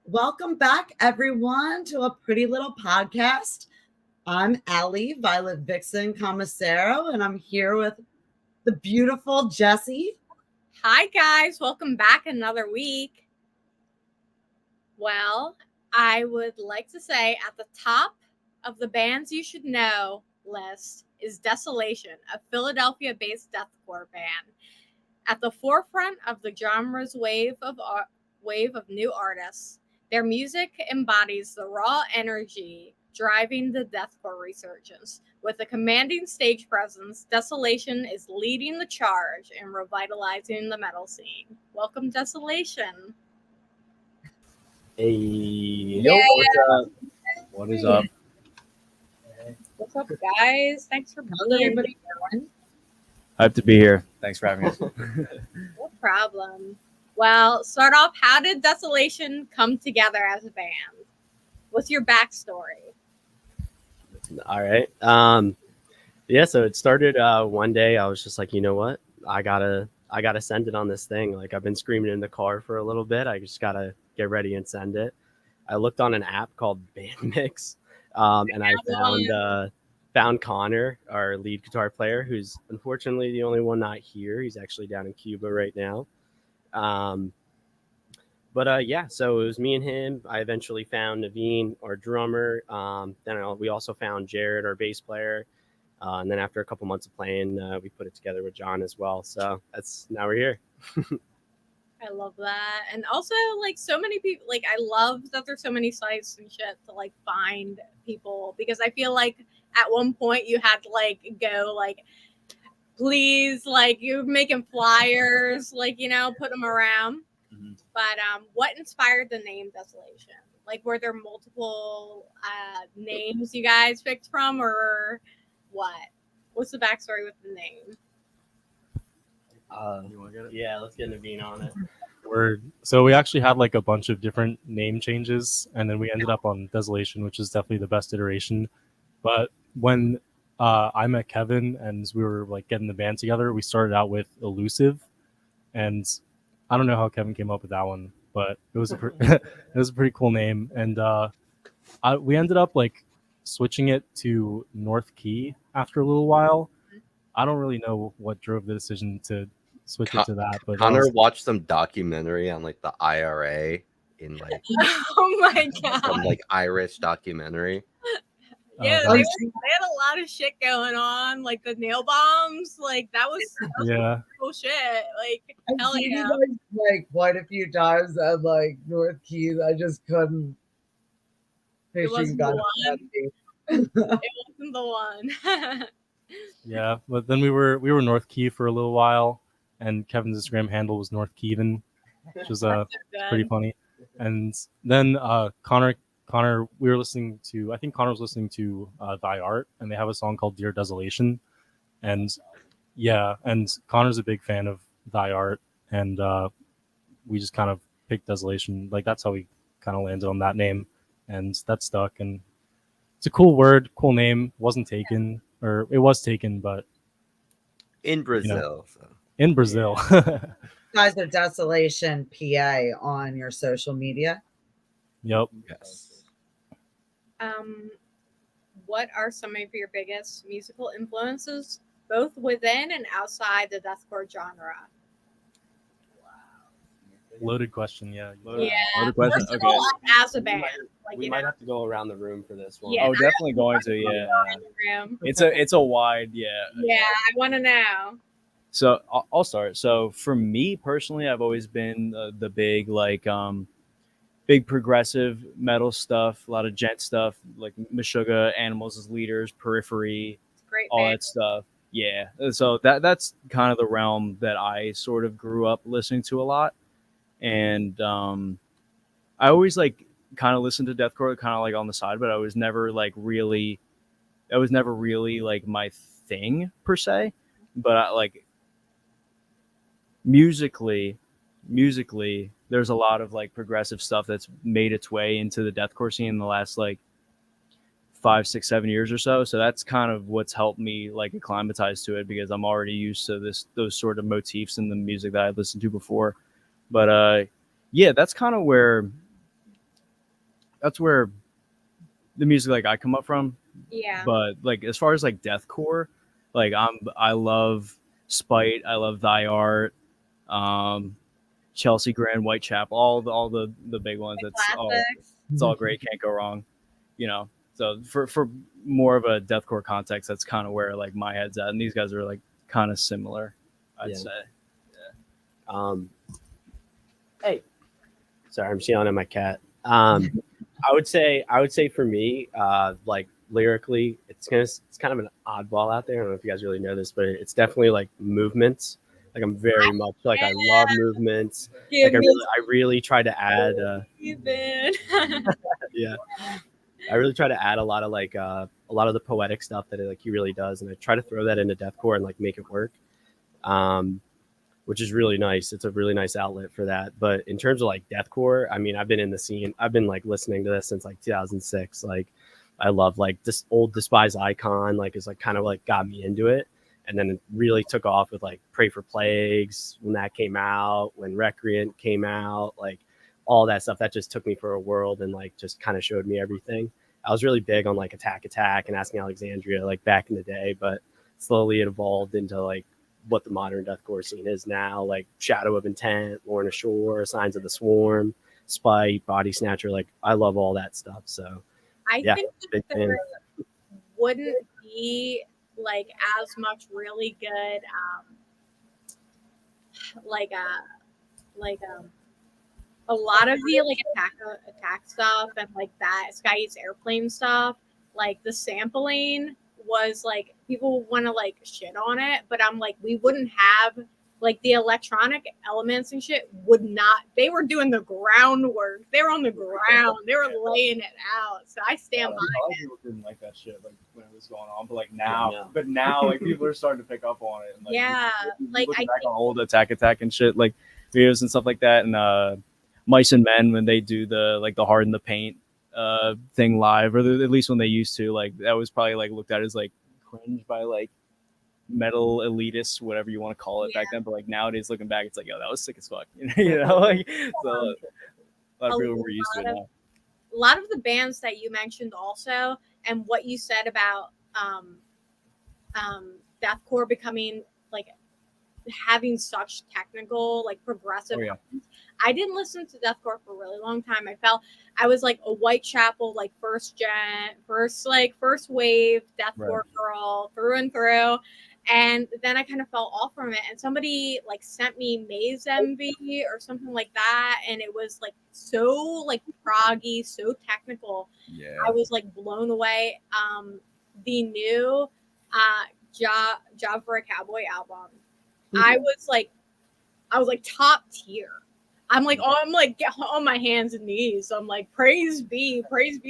Welcome back, everyone, to a pretty little podcast. I'm Allie, Violet Vixen Commissaro, and I'm here with the beautiful Jessie. Hi, guys. Welcome back another week. Well, I would like to say at the top of the bands you should know list is Desolation, a Philadelphia-based deathcore band. At the forefront of the genre's wave of new artists, their music embodies the raw energy driving the deathcore resurgence. With a commanding stage presence, Desolation is leading the charge in revitalizing the metal scene. Welcome, Desolation. Hey, Yeah. what's up? What is up? What's up, guys? Thanks for How's being everybody doing? Hyped to be here. Thanks for having us. No problem. Well, start off, how did Desolation come together as a band? What's your backstory? All right. Yeah, so it started one day. I was just like, you know what? I gotta send it on this thing. Like, I've been screaming in the car for a little bit. I just gotta get ready and send it. I looked on an app called Bandmix, and I found Connor, our lead guitar player, who's unfortunately the only one not here. He's actually down in Cuba right now. But yeah, so it was me and him. I eventually found Naveen, our drummer. Then we also found Jared, our bass player. And then after a couple months of playing, we put it together with John as well. So now we're here. I love that. And also, like, so many people, like, I love that there's so many sites and shit to, like, find people, because I feel like at one point you had to, like, go, like, please, like, you're making flyers, like, put them around. Mhm. But what inspired the name Desolation? Like, were there multiple names you guys picked from, or what? What's the backstory with the name? You want to get it? Yeah, let's get Naveen on it. So we actually had like a bunch of different name changes, and then we ended up on Desolation, which is definitely the best iteration. But when I met Kevin and we were like getting the band together, we started out with Elusive, and I don't know how Kevin came up with that one, but it was it was a pretty cool name. And we ended up like switching it to North Key after a little while. I don't really know what drove the decision to switch it to that, but Connor watched some documentary on like the IRA in like Oh my god! some like Irish documentary. Yeah, they had a lot of shit going on, like the nail bombs. Like that was cool shit. Like hell yeah! Like quite a few times at like North Keys, I just couldn't. It wasn't the one. It wasn't the one. Yeah, but then we were North Key for a little while, and Kevin's Instagram handle was North Keven, which was pretty funny. And then Connor, we were listening to, I think Connor was listening to Thy Art, and they have a song called Dear Desolation, and yeah, and Connor's a big fan of Thy Art, and we just kind of picked Desolation. Like that's how we kind of landed on that name, and that stuck. And it's a cool word, cool name. Wasn't taken. Or it was taken, but in Brazil. In Brazil. You guys are Desolation PA on your social media. Yep. Yes. What are some of your biggest musical influences, both within and outside the deathcore genre? Loaded question, yeah. Loaded question. First of all, as a band, We might have to go around the room for this one. Yeah, Oh, definitely going to. Yeah, it's a wide. Yeah. Yeah, I want to know. So I'll start. So for me personally, I've always been the big big progressive metal stuff, a lot of gent stuff, like Meshuggah, Animals as Leaders, Periphery, Great all band. that stuff. Yeah, so that's kind of the realm that I sort of grew up listening to a lot, and I always like kind of listened to deathcore kind of like on the side, but I was never really like my thing per se. But I, like musically, there's a lot of like progressive stuff that's made its way into the deathcore scene in the last like 5, 6, 7 years or so. So that's kind of what's helped me like acclimatize to it, because I'm already used to those sort of motifs in the music that I listened to before. But yeah, that's kind of where that's where the music like I come up from. Yeah. But like as far as like deathcore, like I love Spite, I love Thy Art, um, Chelsea Grand, Whitechapel, all the big ones. Classics. It's all great, can't go wrong. You know, so for more of a deathcore context, that's kind of where like my head's at, and these guys are like kind of similar, I'd say. Um, hey, sorry, I'm just yelling at my cat. I would say for me, like lyrically, it's kind of an oddball out there. I don't know if you guys really know this, but it's definitely like movements. Like I'm very much like I love movements. Like I really try to add. Yeah, I really try to add a lot of like a lot of the poetic stuff that like he really does, and I try to throw that into deathcore and like make it work. Which is really nice. It's a really nice outlet for that. But in terms of like deathcore, I mean, I've been in the scene. I've been like listening to this since like 2006. Like, I love like this old Despise Icon. Like, is like kind of like got me into it, and then it really took off with like Pray for Plagues when that came out, when Recreant came out, like all that stuff. That just took me for a world and like just kind of showed me everything. I was really big on like Attack and Asking Alexandria like back in the day, but slowly it evolved into like what the modern deathcore scene is now, like Shadow of Intent, Lorna Shore, Signs of the Swarm, Spite, Body Snatcher. Like I love all that stuff. So I yeah, think big that fan. there wouldn't be like as much really good like a lot of the like attack stuff and like that Sky Eats Airplane stuff, like the sampling was like people want to like shit on it, but I'm like we wouldn't have like the electronic elements and shit would not. They were doing the groundwork. They were on the ground. They were laying it out. So I stand by A lot of people didn't like that shit like when it was going on, but like now, like people are starting to pick up on it. And, like, yeah, like looking I back on old Attack and shit, like videos and stuff like that, and Mice and Men when they do the like the Hard in the Paint thing live, or at least when they used to, like that was probably like looked at as like cringe by like metal elitists, whatever you want to call it back then. But like nowadays, looking back, it's like, yo, that was sick as fuck. You know, like so a lot of people were used to it now. a lot of the bands that you mentioned also, and what you said about deathcore becoming like having such technical, like progressive. Oh, yeah. I didn't listen to deathcore for a really long time. I was like a Whitechapel, like first wave deathcore girl through and through. And then I kind of fell off from it. And somebody like sent me Maze Envy or something like that. And it was like so like proggy, so technical. Yeah. I was like blown away. The new Job for a Cowboy album. I was like top tier. I'm like on my hands and knees. I'm like, praise be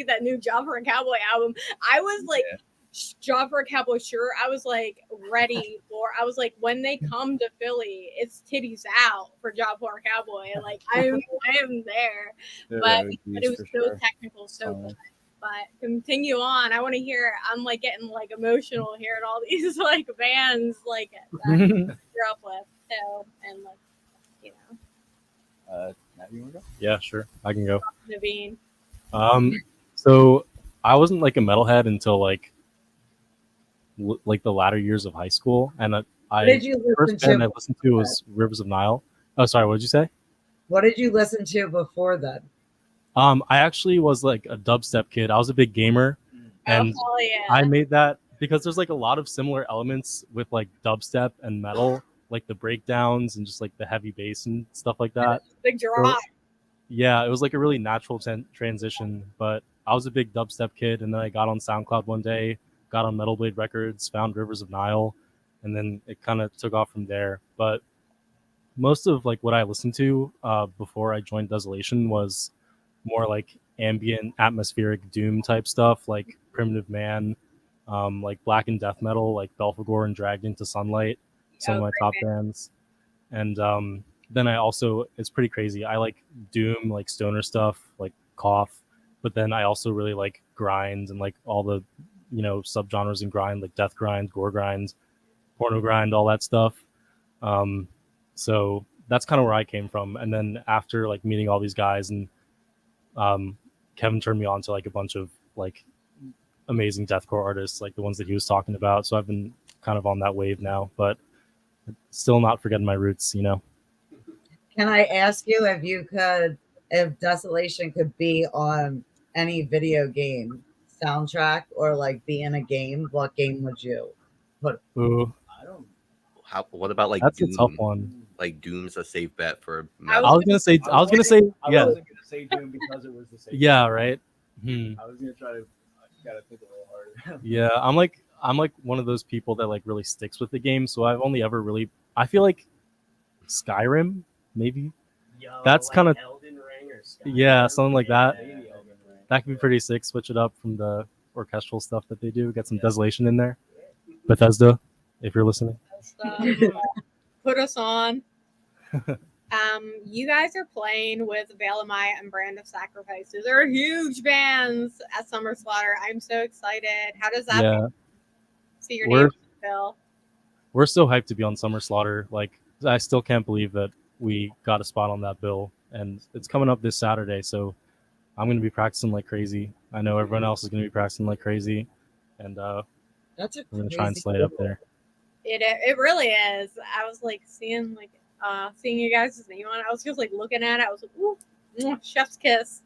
that new Job for a Cowboy album. I was like, Job for a Cowboy, sure. I was like ready for. I was like, when they come to Philly, it's titties out for Job for a Cowboy. Like I am there. But it was so technical, so good. But continue on. I want to hear. I'm like getting like emotional hearing all these like bands like that I grew up with. So and like you know. You wanna go? Yeah, sure. I can go. Naveen. So I wasn't like a metalhead until like the latter years of high school, and What did you the first listen band to? I listened to was Rivers of Nile. Oh, sorry, what did you say? What did you listen to before then? I actually was like a dubstep kid. I was a big gamer, and I made that because there's like a lot of similar elements with like dubstep and metal, like the breakdowns and just like the heavy bass and stuff like that. Big drop. Yeah, it was like a really natural transition. But I was a big dubstep kid, and then I got on SoundCloud one day, got on Metal Blade Records, found Rivers of Nile, and then it kind of took off from there. But most of like what I listened to before I joined Desolation was more like ambient, atmospheric doom type stuff, like Primitive Man, like black and death metal, like Belphegor and Dragged into Sunlight, some of my top bands. And then I also, it's pretty crazy. I like doom, like stoner stuff, like Cough, but then I also really like grind and like all the, subgenres in grind, like death grind, gore grind, porno grind, all that stuff. So that's kind of where I came from. And then after like meeting all these guys and Kevin turned me on to like a bunch of like amazing deathcore artists, like the ones that he was talking about. So I've been kind of on that wave now, but still not forgetting my roots, you know. Can I ask you if Desolation could be on any video game soundtrack or like be in a game, what game would you put? Ooh, What about like that's a tough Doom? one. Like Doom's a safe bet for I metal. I was gonna say, yeah, wasn't gonna say Doom because it was the same. yeah, right. I was gonna try to. I gotta think a little harder. Yeah, I'm like one of those people that like really sticks with the game. So I've only ever really, I feel like Skyrim, maybe. That's like kind of, Elden Ring or Skyrim. yeah, something like that. Yeah. That could be pretty sick. Switch it up from the orchestral stuff that they do. Get some Desolation in there. Bethesda, if you're listening. Put us on. You guys are playing with Valamite and Brand of Sacrifice. Those are huge bands at Summer Slaughter. I'm so excited. How does that Yeah, see your we're name, Phil? we're so hyped to be on Summer Slaughter. Like, I still can't believe that we got a spot on that bill, and it's coming up this Saturday. So I'm gonna be practicing like crazy. I know everyone else is gonna be practicing like crazy, and That's a we're gonna try and crazy slay it up there. It really is. I was like seeing you guys' name on it. I was just like looking at it. I was like, ooh, chef's kiss.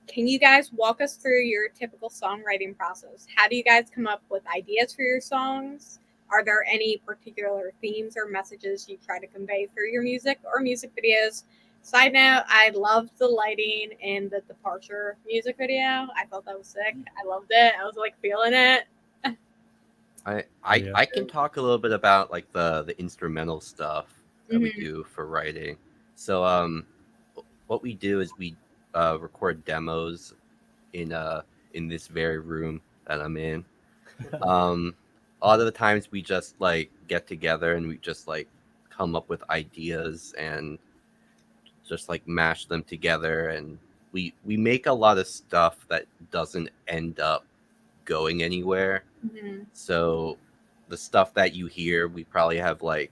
Can you guys walk us through your typical songwriting process? How do you guys come up with ideas for your songs? Are there any particular themes or messages you try to convey through your music or music videos? Side note, I loved the lighting in the Departure music video. I thought that was sick. I loved it. I was like feeling it. I can talk a little bit about like the instrumental stuff that we do for writing. So what we do is we record demos in this very room that I'm in. A lot of the times we just like get together and we just like come up with ideas and just like mash them together, and we make a lot of stuff that doesn't end up going anywhere. So the stuff that you hear, we probably have like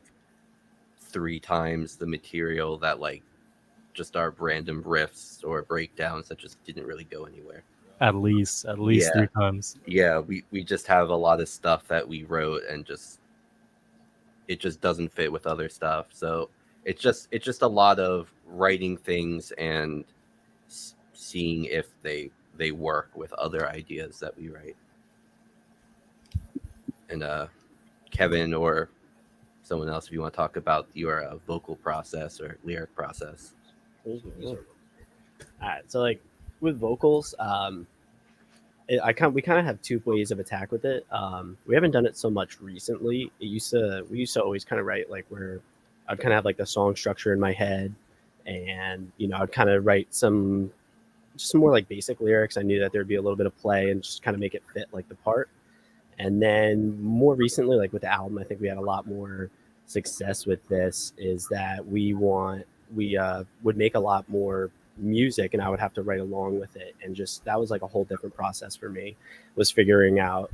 3 times the material that like just our random riffs or breakdowns that just didn't really go anywhere. At least Yeah. 3 times. Yeah, we just have a lot of stuff that we wrote and it just doesn't fit with other stuff. So it's just a lot of writing things and seeing if they work with other ideas that we write. And Kevin or someone else, if you want to talk about your vocal process or lyric process. All right, so like with vocals, we kind of have 2 ways of attack with it. We haven't done it so much recently. We used to always kind of write like where I'd kind of have like the song structure in my head, and I'd kind of write some more like basic lyrics. I knew that there'd be a little bit of play and just kind of make it fit like the part. And then more recently, like with the album, I think we had a lot more success with this. Is that we would make a lot more music, and I would have to write along with it, and just that was like a whole different process for me. Was figuring out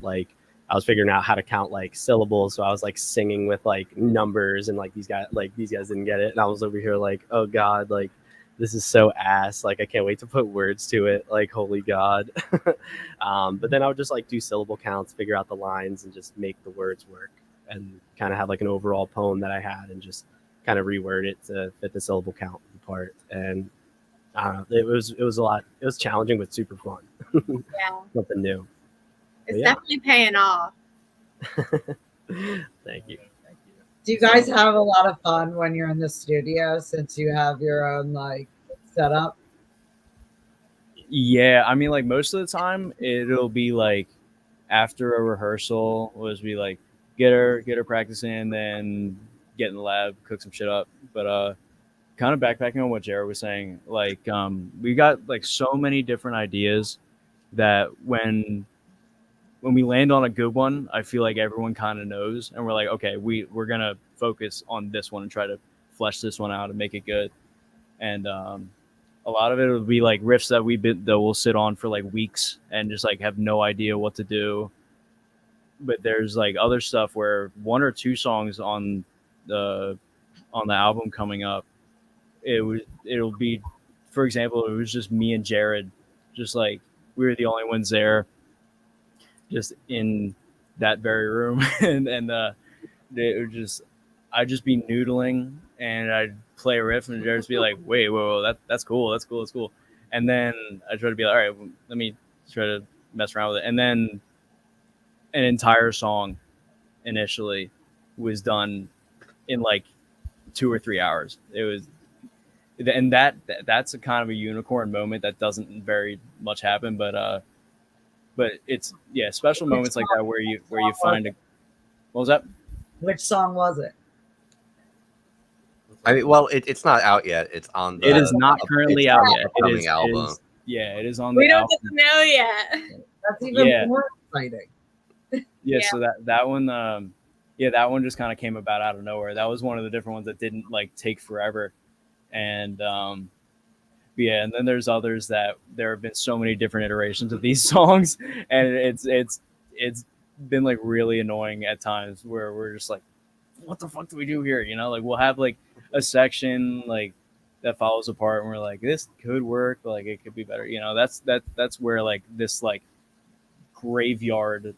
I was figuring out how to count like syllables, so I was like singing with like numbers, and like these guys didn't get it, and I was over here like, oh god, like this is so ass, like I can't wait to put words to it, like holy god. But then I would just like do syllable counts, figure out the lines, and just make the words work, and kind of have like an overall poem that I had, and just kind of reword it to fit the syllable count part. And I don't know, it was a lot. It was challenging but super fun. Yeah, Something new. it's definitely paying off. Thank you. Do you guys have a lot of fun when you're in the studio since you have your own like setup? Yeah, I mean, like most of the time, it'll be like after a rehearsal, was we like get her practicing, then get in the lab, cook some shit up. But kind of backpacking on what Jared was saying, like we got like so many different ideas that when we land on a good one, I feel like everyone kind of knows, and we're like, okay, we're gonna focus on this one and try to flesh this one out and make it good. And a lot of it will be like riffs that we'll sit on for like weeks and just like have no idea what to do. But there's like other stuff where 1 or 2 songs on the album coming up, it'll be, for example, it was just me and Jared, just like we were the only ones there, just in that very room, and it would just I'd just be noodling and I'd play a riff and Jared'd be like, wait, whoa, that's cool, that's cool, and then I try to be like, all right, let me try to mess around with it, and then an entire song initially was done in like 2 or 3 hours. It was, and that's a kind of a unicorn moment that doesn't very much happen, but it's special moments like that where you find a. What was that? Which song was it? I mean, well, it's not out yet. It's on the. It is not currently out yet. Upcoming album. It is on We the don't album. get to know yet. That's even Yeah. more exciting. Yeah, so that one, that one just kind of came about out of nowhere. That was one of the different ones that didn't like take forever, and and then there's others that there have been so many different iterations of these songs, and it's been like really annoying at times where we're just like, what the fuck do we do here? You know, like we'll have like a section like that follows apart, and we're like, this could work, like it could be better. You know, that's where like this like graveyard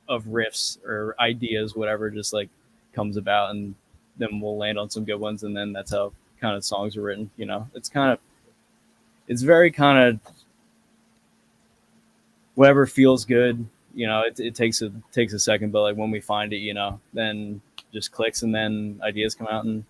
of riffs or ideas, whatever, just like comes about, and then we'll land on some good ones, and then that's how kind of songs are written. You know, it's very kind of whatever feels good. You know, it takes a second, but like when we find it, you know, then just clicks, and then ideas come out and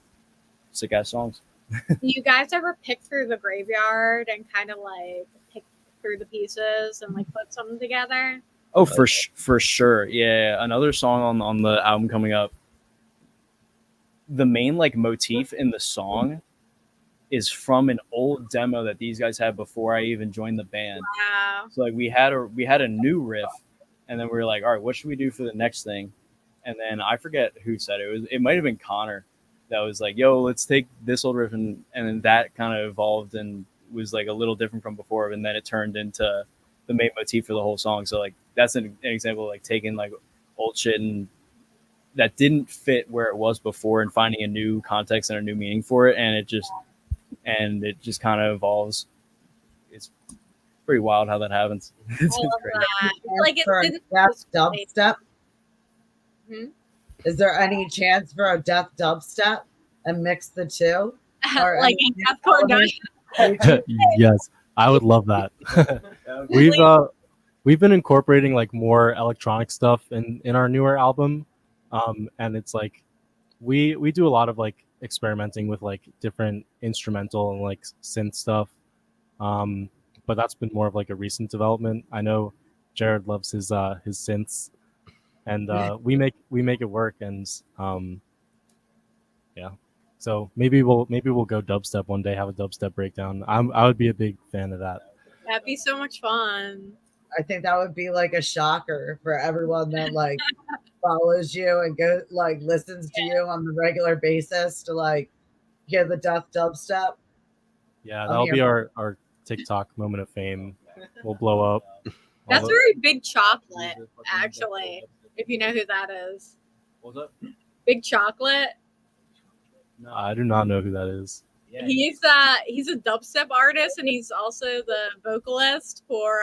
sick ass songs. Do you guys ever pick through the graveyard and kind of like pick through the pieces and like put something together? Oh, for sure. Yeah, another song on the album coming up. The main like motif in the song is from an old demo that these guys had before I even joined the band. Wow. So like we had a new riff, and then we were like, all right, what should we do for the next thing? And then I forget who said it. It might have been Connor that was like, yo, let's take this old riff, and then that kind of evolved and was like a little different from before, and then it turned into the main motif for the whole song. So like that's an example of like taking like old shit and that didn't fit where it was before and finding a new context and a new meaning for it, and it just kind of evolves. It's pretty wild how that happens. It's I love great. that. Like it For a didn't death dubstep? Hmm? Is there any chance for a death dubstep and mix the two? Or like any in Deathcore element? Yes, I would love that. We've been incorporating like more electronic stuff in our newer album, and it's like we do a lot of like experimenting with like different instrumental and like synth stuff, but that's been more of like a recent development. I know Jared loves his synths, and we make it work, and yeah. So maybe we'll go dubstep one day, have a dubstep breakdown. I would be a big fan of that. That'd be so much fun. I think that would be like a shocker for everyone that like follows you and go like listens to you on the regular basis to like hear the death dubstep. Yeah, I'm that'll here be for our TikTok moment of fame. We'll blow up. That's All very Big Chocolate, actually. If you know who that is. What was that? Big Chocolate. No, I do not know who that is. yeah. He's a dubstep artist, and he's also the vocalist for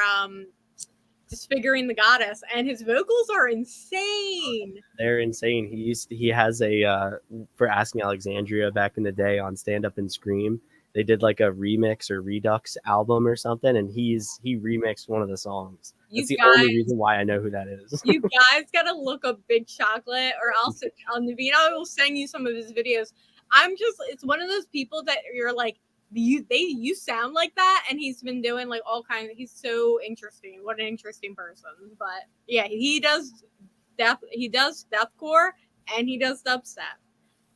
Disfiguring the Goddess, and his vocals are insane. They're insane. He has a for Asking Alexandria back in the day on Stand Up and Scream. They did like a remix or redux album or something, and he remixed one of the songs. That's the only reason why I know who that is. You guys gotta look up Big Chocolate, or else I will send you some of his videos. It's one of those people that you're like, you sound like that, and he's been doing like all kinds. He's so interesting. What an interesting person. But yeah, he does deathcore and he does dubstep.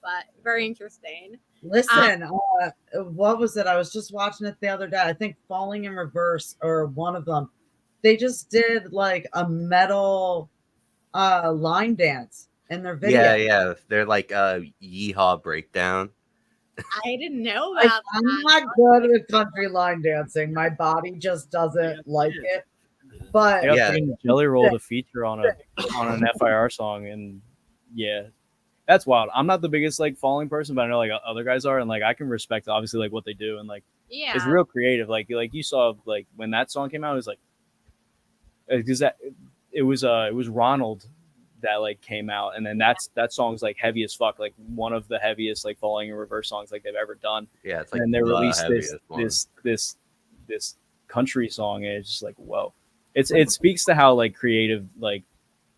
But very interesting. Listen, what was it? I was just watching it the other day. I think Falling in Reverse or one of them. They just did like a metal line dance in their video. Yeah. They're like a yeehaw breakdown. I didn't know Like, about I'm that. not good with country line dancing. My body just doesn't like it. But I got Yeah. freaking Jelly Roll to feature on an FIR song, and yeah, that's wild. I'm not the biggest like Falling person, but I know like other guys are, and like I can respect obviously like what they do, and like Yeah. it's real creative. Like you saw like when that song came out, it was like because that it was Ronald that like came out, and then that song's like heavy as fuck, like one of the heaviest like Falling in Reverse songs like they've ever done. Yeah, it's like And they the released heaviest one. this country song, and it's just like whoa. It speaks to how like creative like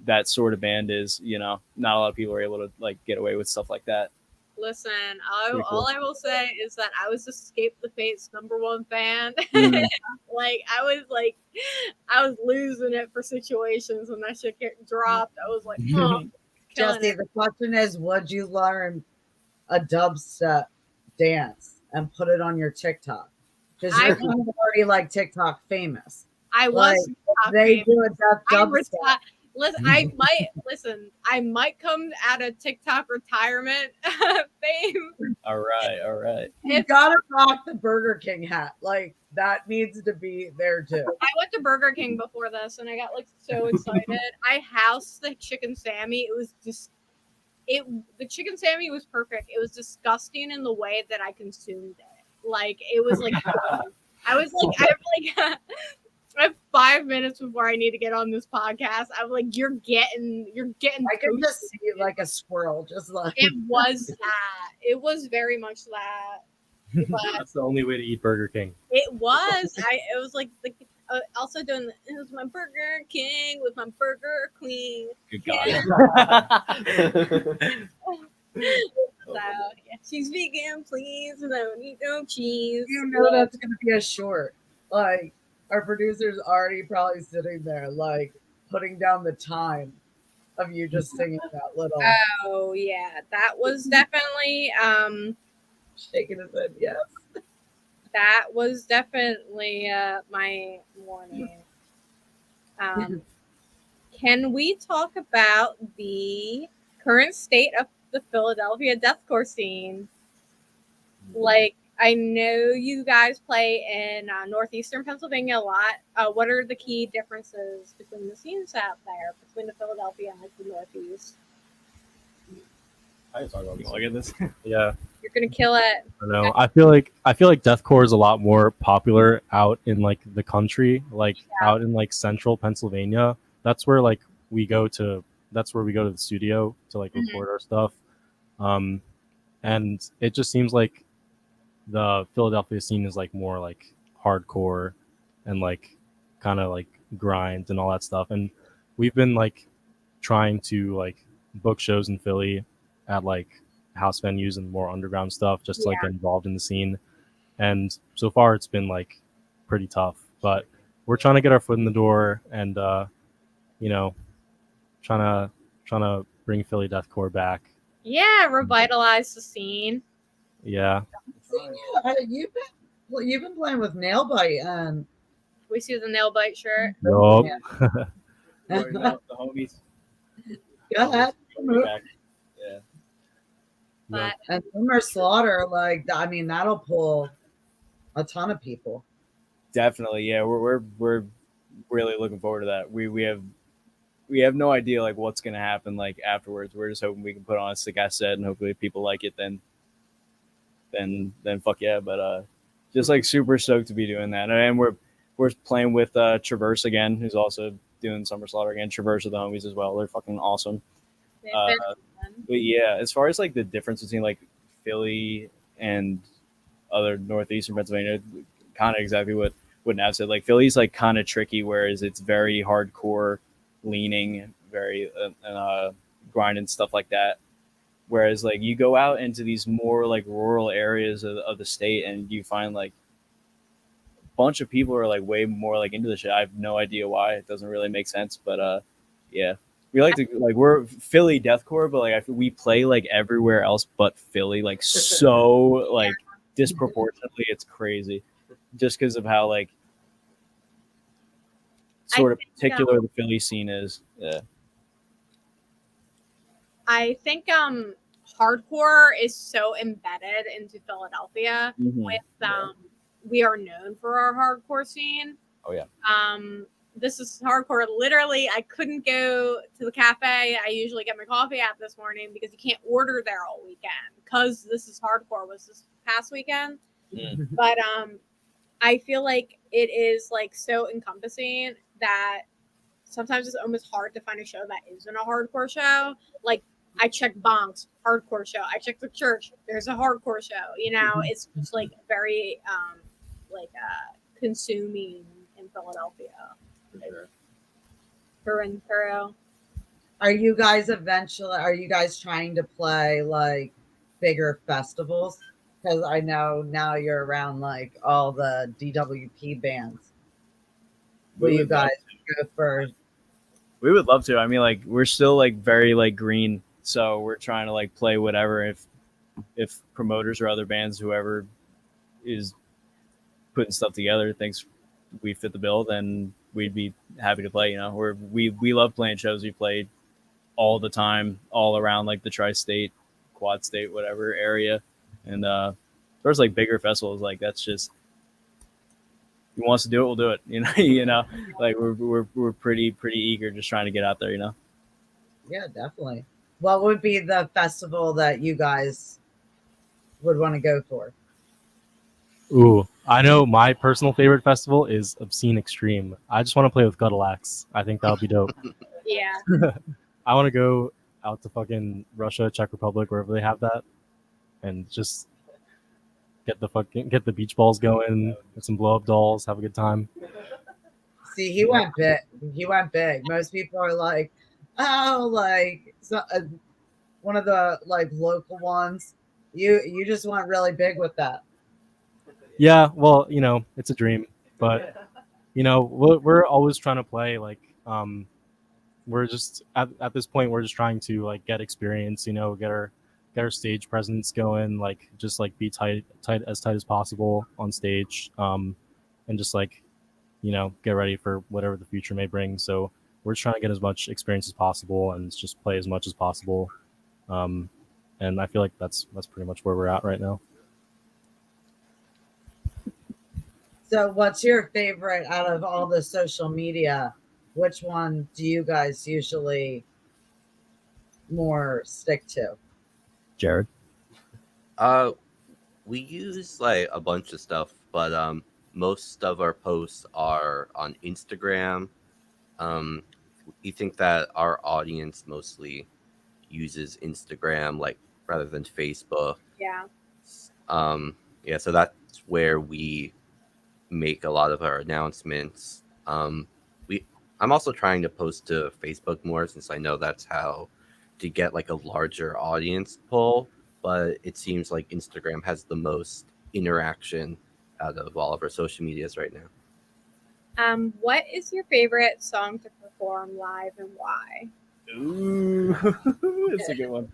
that sort of band is. You know, not a lot of people are able to like get away with stuff like that. Listen, Pretty cool. all I will say is that I was Escape the Fate's #1 fan. Mm. Like I was losing it for situations when that shit get dropped. I was like, oh, killing Jesse, it. the question is, would you learn a dubstep dance and put it on your TikTok? Because you're kind of already like TikTok famous. I Like, was. they do a dubstep. Listen, I might come out of TikTok retirement fame. All right. You gotta rock the Burger King hat. Like that needs to be there too. I went to Burger King before this, and I got like so excited. I housed the chicken Sammy. It was just the chicken Sammy was perfect. It was disgusting in the way that I consumed it. Like it was like I was like I have 5 minutes before I need to get on this podcast. I'm like, you're getting. I could just see it like a squirrel, just like It was that. It was very much that. But That's the only way to eat Burger King. it was. It was like also doing. It was my Burger King with my Burger Queen. Good God. So yeah, she's vegan, please. And I don't need no cheese. you know that's gonna be a short. Like our producer's already probably sitting there, like putting down the time of you just singing that little Oh yeah, that was definitely shaking his head. Yes. that was definitely my morning. Can we talk about the current state of the Philadelphia deathcore scene? Like, I know you guys play in northeastern Pennsylvania a lot. What are the key differences between the scenes out there, between the Philadelphia and like the Northeast? I can talk about this. Look at this. Yeah, You're gonna kill it. I know. I feel like deathcore is a lot more popular out in like the country, like out in like central Pennsylvania. That's where like we go to. That's where we go to the studio to like record our stuff. And it just seems like the Philadelphia scene is like more like hardcore and like kind of like grind and all that stuff. And we've been like trying to like book shows in Philly at like house venues and more underground stuff just to like get involved in the scene. And so far it's been like pretty tough, but we're trying to get our foot in the door and you know, trying to bring Philly deathcore back. Yeah, revitalize the scene. Yeah. You've been playing with Nailbite and We see the nail bite shirt. Yup. The homies. go ahead. Yeah. But And Boomer Slaughter, like I mean, that'll pull a ton of people. Definitely, yeah. We're really looking forward to that. We have no idea like what's gonna happen like afterwards. We're just hoping we can put on a sick ass set and hopefully if people like it then fuck yeah. But just like super stoked to be doing that. And we're playing with Traverse again, who's also doing Summer Slaughter again. Traverse are the homies as well. They're fucking awesome. But yeah, as far as like the difference between like Philly and other northeastern Pennsylvania, kind of exactly what Nav said. Like Philly's like kind of tricky, whereas it's very hardcore leaning, very grind and stuff like that. Whereas like you go out into these more like rural areas of the state and you find like a bunch of people are like way more like into the shit. I have no idea why. It doesn't really make sense, but yeah. We like to like we're Philly deathcore, but like we play like everywhere else but Philly, like so like disproportionately. It's crazy, just because of how like sort of particular the Philly scene is. Yeah, I think hardcore is so embedded into Philadelphia. With we are known for our hardcore scene. Oh yeah. this is hardcore. Literally, I couldn't go to the cafe I usually get my coffee at this morning because you can't order there all weekend because this is hardcore was this past weekend. But I feel like it is like so encompassing that sometimes it's almost hard to find a show that isn't a hardcore show. Like I checked Bonks, hardcore show. I checked the church, there's a hardcore show. You know, it's just like very consuming in Philadelphia. For and through. Are you guys trying to play like bigger festivals? Because I know now you're around like all the DWP bands. Will you guys go for? We would love to. I mean, like we're still like very like green, so we're trying to like play whatever. If promoters or other bands, whoever is putting stuff together, thinks we fit the bill, then we'd be happy to play. You know, we love playing shows. We played all the time, all around like the tri-state, quad state, whatever area, and there's like bigger festivals. Like that's just who wants to do it, we'll do it. You know, like we're pretty eager, just trying to get out there. You know. Yeah, definitely. What would be the festival that you guys would want to go for? Ooh, I know my personal favorite festival is Obscene Extreme. I just want to play with Guttural. I think that would be dope. Yeah. I want to go out to fucking Russia, Czech Republic, wherever they have that, and just get the beach balls going, get some blow up dolls, have a good time. See, he went big. He went big. Most people are like, oh, like one of the like local ones. You just went really big with that. Yeah, well, you know, it's a dream, but you know, we're always trying to play like we're just at this point we're just trying to like get experience, you know, get our stage presence going, like just like be tight as possible on stage, and just like, you know, get ready for whatever the future may bring. So we're just trying to get as much experience as possible and just play as much as possible, and I feel like that's pretty much where we're at right now. So, what's your favorite out of all the social media? Which one do you guys usually more stick to? Jared. We use like a bunch of stuff, but most of our posts are on Instagram. We think that our audience mostly uses Instagram, like rather than Facebook. Yeah. Yeah, so that's where we make a lot of our announcements. I'm also trying to post to Facebook more since I know that's how to get like a larger audience pull, but it seems like Instagram has the most interaction out of all of our social medias right now. What is your favorite song to perform live and why? Ooh, that's a good one.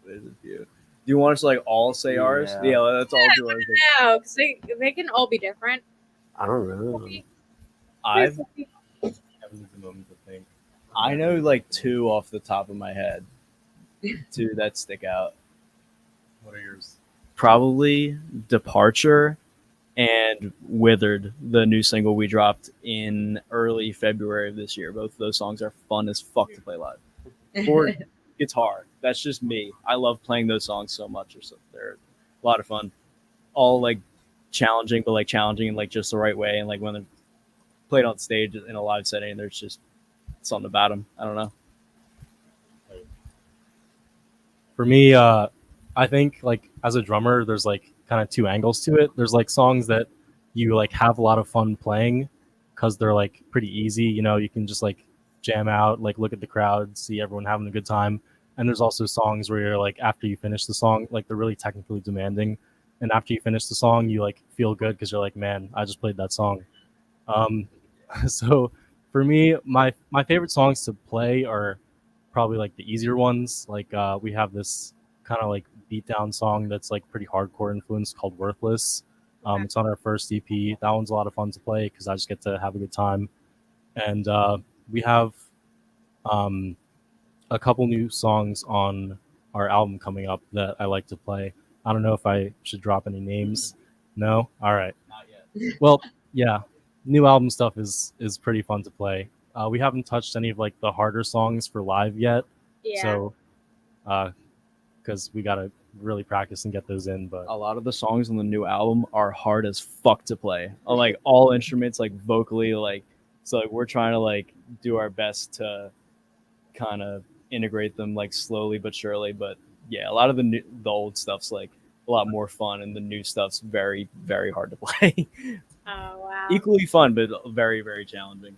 There's a few. Do you want us to like all say ours? Yeah, let's all do ours. No, because they can all be different. I don't know. I've a moment to think. I know like two off the top of my head. Two that stick out. What are yours? Probably Departure and Withered, the new single we dropped in early February of this year. Both of those songs are fun as fuck to play live. Or guitar. That's just me. I love playing those songs so much. They're a lot of fun. All like challenging, but like challenging in like just the right way. And like when they're played on stage in a live setting, there's just something about them. I don't know. For me, I think like as a drummer, there's like kind of two angles to it. There's like songs that you like have a lot of fun playing because they're like pretty easy. You know, you can just like jam out, like look at the crowd, see everyone having a good time. And there's also songs where you're like, after you finish the song, like they're really technically demanding. And after you finish the song, you like feel good because you're like, man, I just played that song. So for me, my favorite songs to play are probably like the easier ones. Like we have this kind of like beatdown song that's like pretty hardcore influence called Worthless. It's on our first EP. That one's a lot of fun to play because I just get to have a good time. And we have a couple new songs on our album coming up that I like to play. I don't know if I should drop any names. No? All right. Not yet. Well, yeah. new album stuff is pretty fun to play. We haven't touched any of like the harder songs for live yet, Yeah. so because we gotta really practice and get those in. But A lot of the songs on the new album are hard as fuck to play. Like all instruments, like vocally, like so like we're trying to like do our best to kind of integrate them like slowly but surely. But yeah, a lot of the old stuff's like a lot more fun, and the new stuff's very very hard to play. Oh wow. Equally fun, but very very challenging.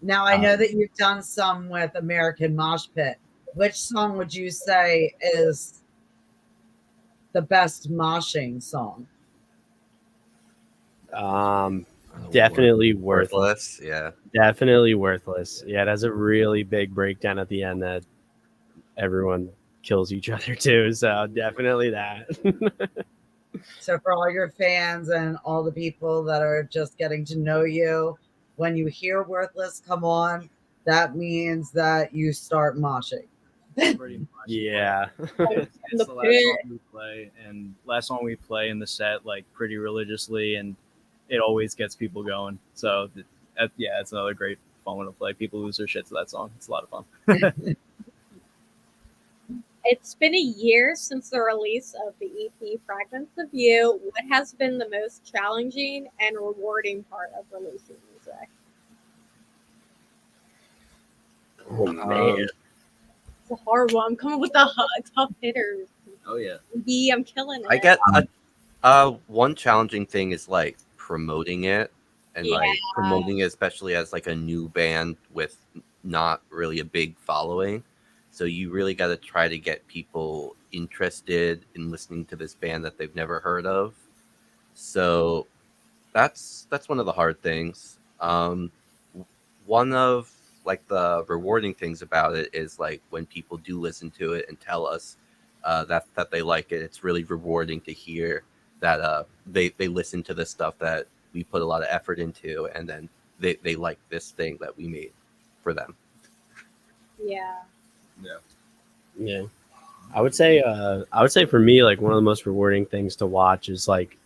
Now I know that you've done some with American Mosh Pit. Which song would you say is the best moshing song? Definitely worthless. Yeah. Definitely worthless. Yeah, it has a really big breakdown at the end that everyone kills each other too. So definitely that. So for all your fans and all the people that are just getting to know you, when you hear Worthless come on, that means that you start moshing. Pretty much. Yeah. It's the last song we play, and last song we play in the set like pretty religiously, and it always gets people going. So yeah, it's another great fun one to play. People lose their shit to that song. It's a lot of fun. It's been a year since the release of the EP Fragments of You. What has been the most challenging and rewarding part of releasing music? Oh man. It's a hard one. I'm coming with the tough hitters. Oh yeah. I'm killing it. I get one challenging thing is like promoting it and like promoting it, especially as like a new band with not really a big following. So you really got to try to get people interested in listening to this band that they've never heard of. So that's one of the hard things. One of like the rewarding things about it is like when people do listen to it and tell us that they like it. It's really rewarding to hear that they listen to the stuff that we put a lot of effort into, and then they like this thing that we made for them. Yeah. Yeah. I would say for me, like one of the most rewarding things to watch is like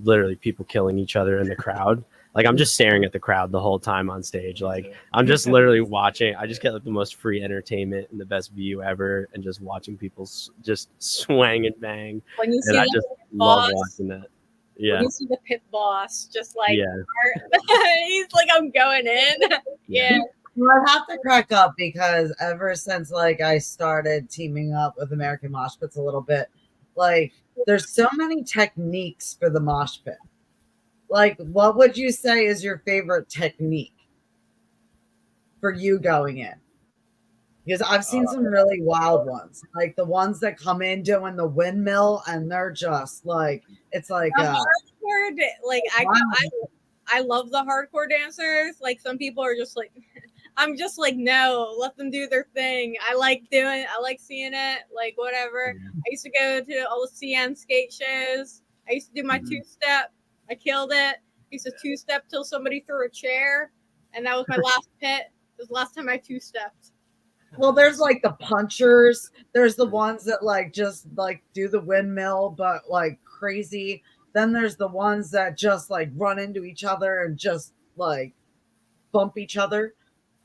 literally people killing each other in the crowd. Like I'm just staring at the crowd the whole time on stage. Like I'm just literally watching. I just get like the most free entertainment and the best view ever, and just watching people just swang and bang. When you see And I the just pit love boss, watching that. Yeah. when you see the pit boss, just like Yeah. he's like, I'm going in. Yeah. Well, I have to crack up because ever since like I started teaming up with American Mosh Pits a little bit, like there's so many techniques for the mosh pit. Like, what would you say is your favorite technique for you going in? Because I've seen some really wild ones, like the ones that come in doing the windmill, and they're just like it's like hardcore. Like I love the hardcore dancers. Like some people are just like, I'm just like, no, let them do their thing. I like seeing it. Like whatever. Yeah. I used to go to all the CN skate shows. I used to do my two-step. I killed it. I used to two-step till somebody threw a chair, and that was my last pit. It was the last time I two-stepped. well, there's like the punchers. There's the ones that like just like do the windmill, but like crazy. Then there's the ones that just like run into each other and just like bump each other.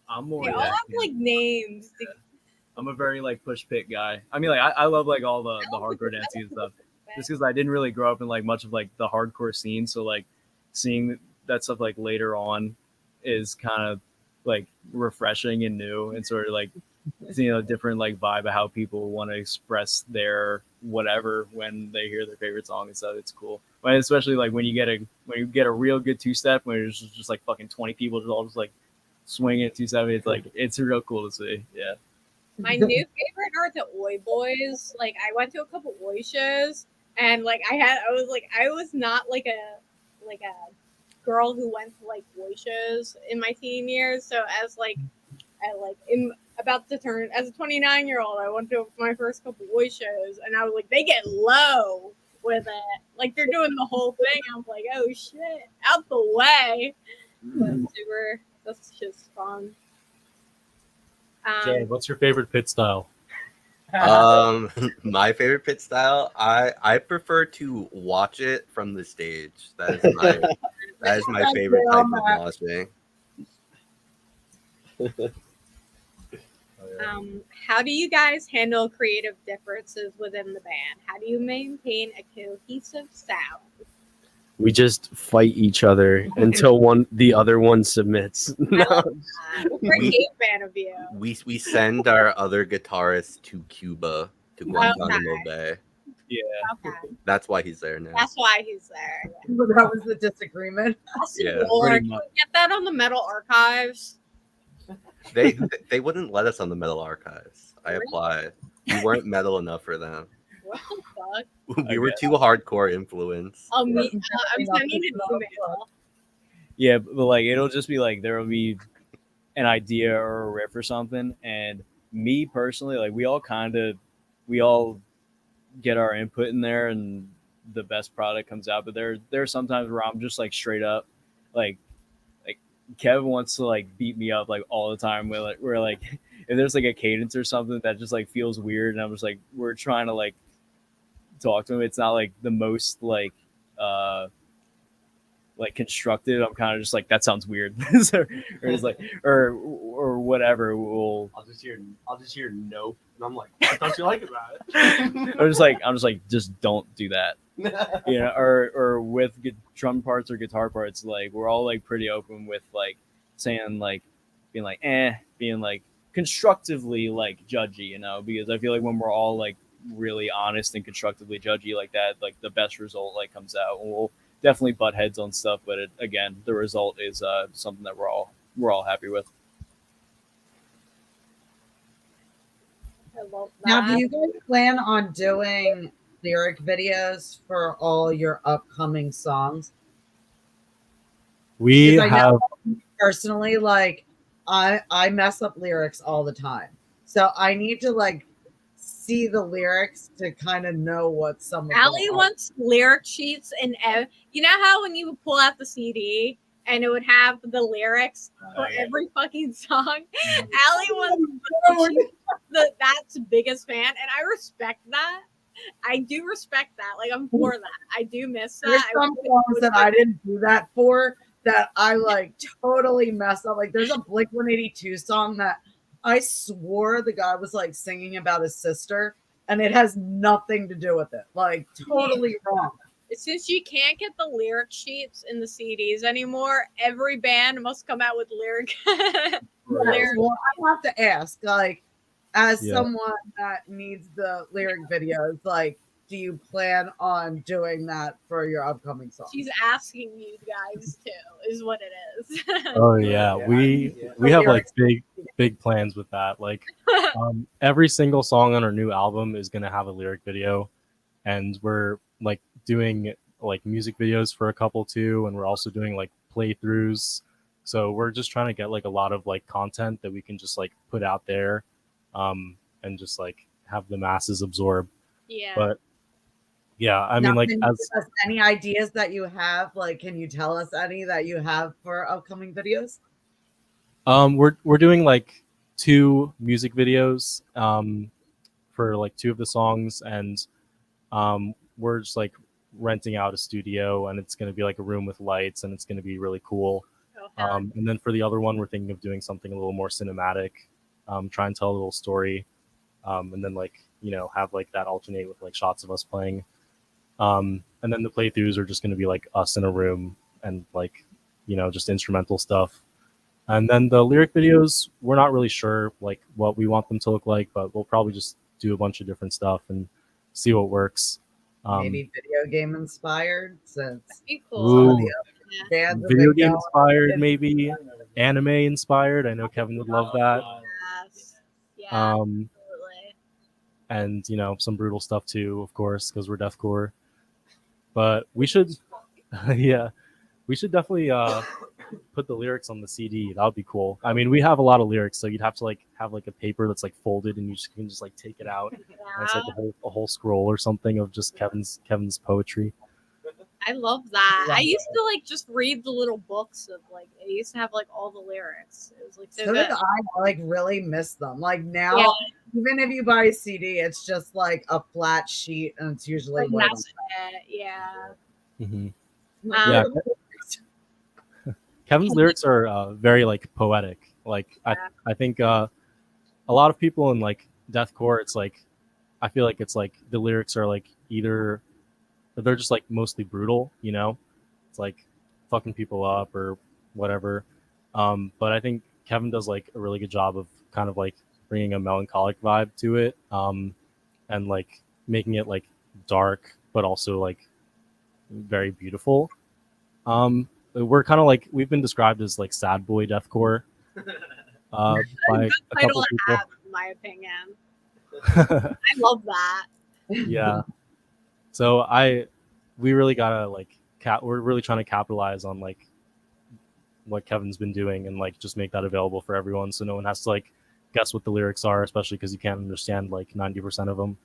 I'm more. They all have like names. I'm a very like push pit guy. I mean, like I love like all the hardcore dancing and stuff. Just because I didn't really grow up in like much of like the hardcore scene, so like seeing that stuff like later on is kind of like refreshing and new, and sort of like seeing a different like vibe of how people want to express their whatever when they hear their favorite song and stuff. It's cool, but especially like when you get a real good two step when there's just like fucking 20 people just all just like swinging 270. It's like it's real cool to see. Yeah. My new favorite are the Oi Boys. Like I went to a couple Oi shows, and like I was not like a girl who went to like Oi shows in my teen years. So as like about to turn as a 29-year-old, I went to my first couple Oi shows, and I was like, they get low with it. Like they're doing the whole thing. I'm like, oh shit, out the way. But that's just fun. Jay, what's your favorite pit style? My favorite pit style, I prefer to watch it from the stage. That is my favorite type of moshing. How do you guys handle creative differences within the band? How do you maintain a cohesive sound? We just fight each other until the other one submits. I love that. We're a game fan of you. We send our other guitarist to Cuba, to Guantanamo Bay. Yeah. Okay. That's why he's there now. That's why he's there. That was the disagreement. Yeah, Lord, pretty can much. we get that on the Metal Archives? They wouldn't let us on the Metal Archives. I applied. We weren't metal enough for them. What the fuck? We were too hardcore influenced. I'm sending an email. Yeah, but like it'll just be like there'll be an idea or a riff or something, and me personally, like we all get our input in there, and the best product comes out. But there's sometimes where I'm just like straight up, like Kevin wants to like beat me up like all the time. We're like if there's like a cadence or something that just like feels weird, and I'm just like we're trying to like talk to him. It's not like the most like constructed. I'm kind of just like that sounds weird, or it's like or whatever. I'll just hear nope, and I'm like, what don't you like about it? I'm just like just don't do that. You know, or with drum parts or guitar parts, like we're all like pretty open with like saying like being like being like constructively like judgy, you know, because I feel like when we're all like really honest and constructively judgy like that, like the best result like comes out. And we'll definitely butt heads on stuff, but again, the result is something that we're all happy with. I love that. Now, do you guys plan on doing lyric videos for all your upcoming songs? We Because I have know personally, like I mess up lyrics all the time, so I need to like see the lyrics to kind of know what some of them Allie are. wants lyric sheets and you know how when you would pull out the CD and it would have the lyrics for every fucking song. Allie wants that's biggest fan, and I respect that. I do respect that. Like I'm for that. I do miss There's that. some songs that I didn't do that for that I like totally messed up. Like there's a Blink 182 song that I swore the guy was like singing about his sister, and it has nothing to do with it. Like totally wrong. Since you can't get the lyric sheets in the CDs anymore, every band must come out with lyric. Yes, well, I have to ask, like, as Yeah. someone that needs the lyric videos, like, do you plan on doing that for your upcoming song? She's asking you guys to, is what it is. Oh yeah, we have like big plans with that. Like every single song on our new album is gonna have a lyric video, and we're like doing like music videos for a couple too, and we're also doing like playthroughs. So we're just trying to get like a lot of like content that we can just like put out there, and just like have the masses absorb. Yeah. But yeah, I mean, Now, like can you as give us any ideas that you have? Like, can you tell us any that you have for upcoming videos? we're doing like 2 music videos for like 2 of the songs, and we're just like renting out a studio, and it's going to be like a room with lights, and it's going to be really cool. And then for the other one, we're thinking of doing something a little more cinematic, try and tell a little story, and then like, you know, have like that alternate with like shots of us playing. And then the playthroughs are just going to be like us in a room and like, you know, just instrumental stuff. And then the lyric videos, we're not really sure like what we want them to look like, but we'll probably just do a bunch of different stuff and see what works. Maybe video game inspired, since That'd be some cool. of the other bands have Video been game going. inspired, maybe anime inspired. I know Kevin would love that. Yes. Yeah, Um, absolutely. and you know, some brutal stuff too, of course, because we're deathcore. But we should, yeah, we should definitely put the lyrics on the CD. That would be cool. I mean, we have a lot of lyrics, so you'd have to like have like a paper that's like folded, and you just can just like take it out. And it's like a whole scroll or something of just Kevin's poetry. I love that. I used to like just read the little books of like it used to have like all the lyrics. It was like so So good. did I like really miss them. Like now, Yeah. Even if you buy a CD, it's just like a flat sheet, and it's usually Like white. that's it. Yeah. Mhm. on Yeah, Kevin's Kevin- lyrics are very like poetic. Like I think a lot of people in like deathcore, it's like I feel like it's like the lyrics are like either they're just like mostly brutal, you know, it's like fucking people up or whatever. But I think Kevin does like a really good job of kind of like bringing a melancholic vibe to it, and like making it like dark but also like very beautiful. We're kind of like we've been described as like sad boy deathcore by Good a title couple to people. have, in my opinion. I love that. Yeah. So we really gotta like we're really trying to capitalize on like what Kevin's been doing and like just make that available for everyone, so no one has to like guess what the lyrics are, especially because you can't understand like 90% of them.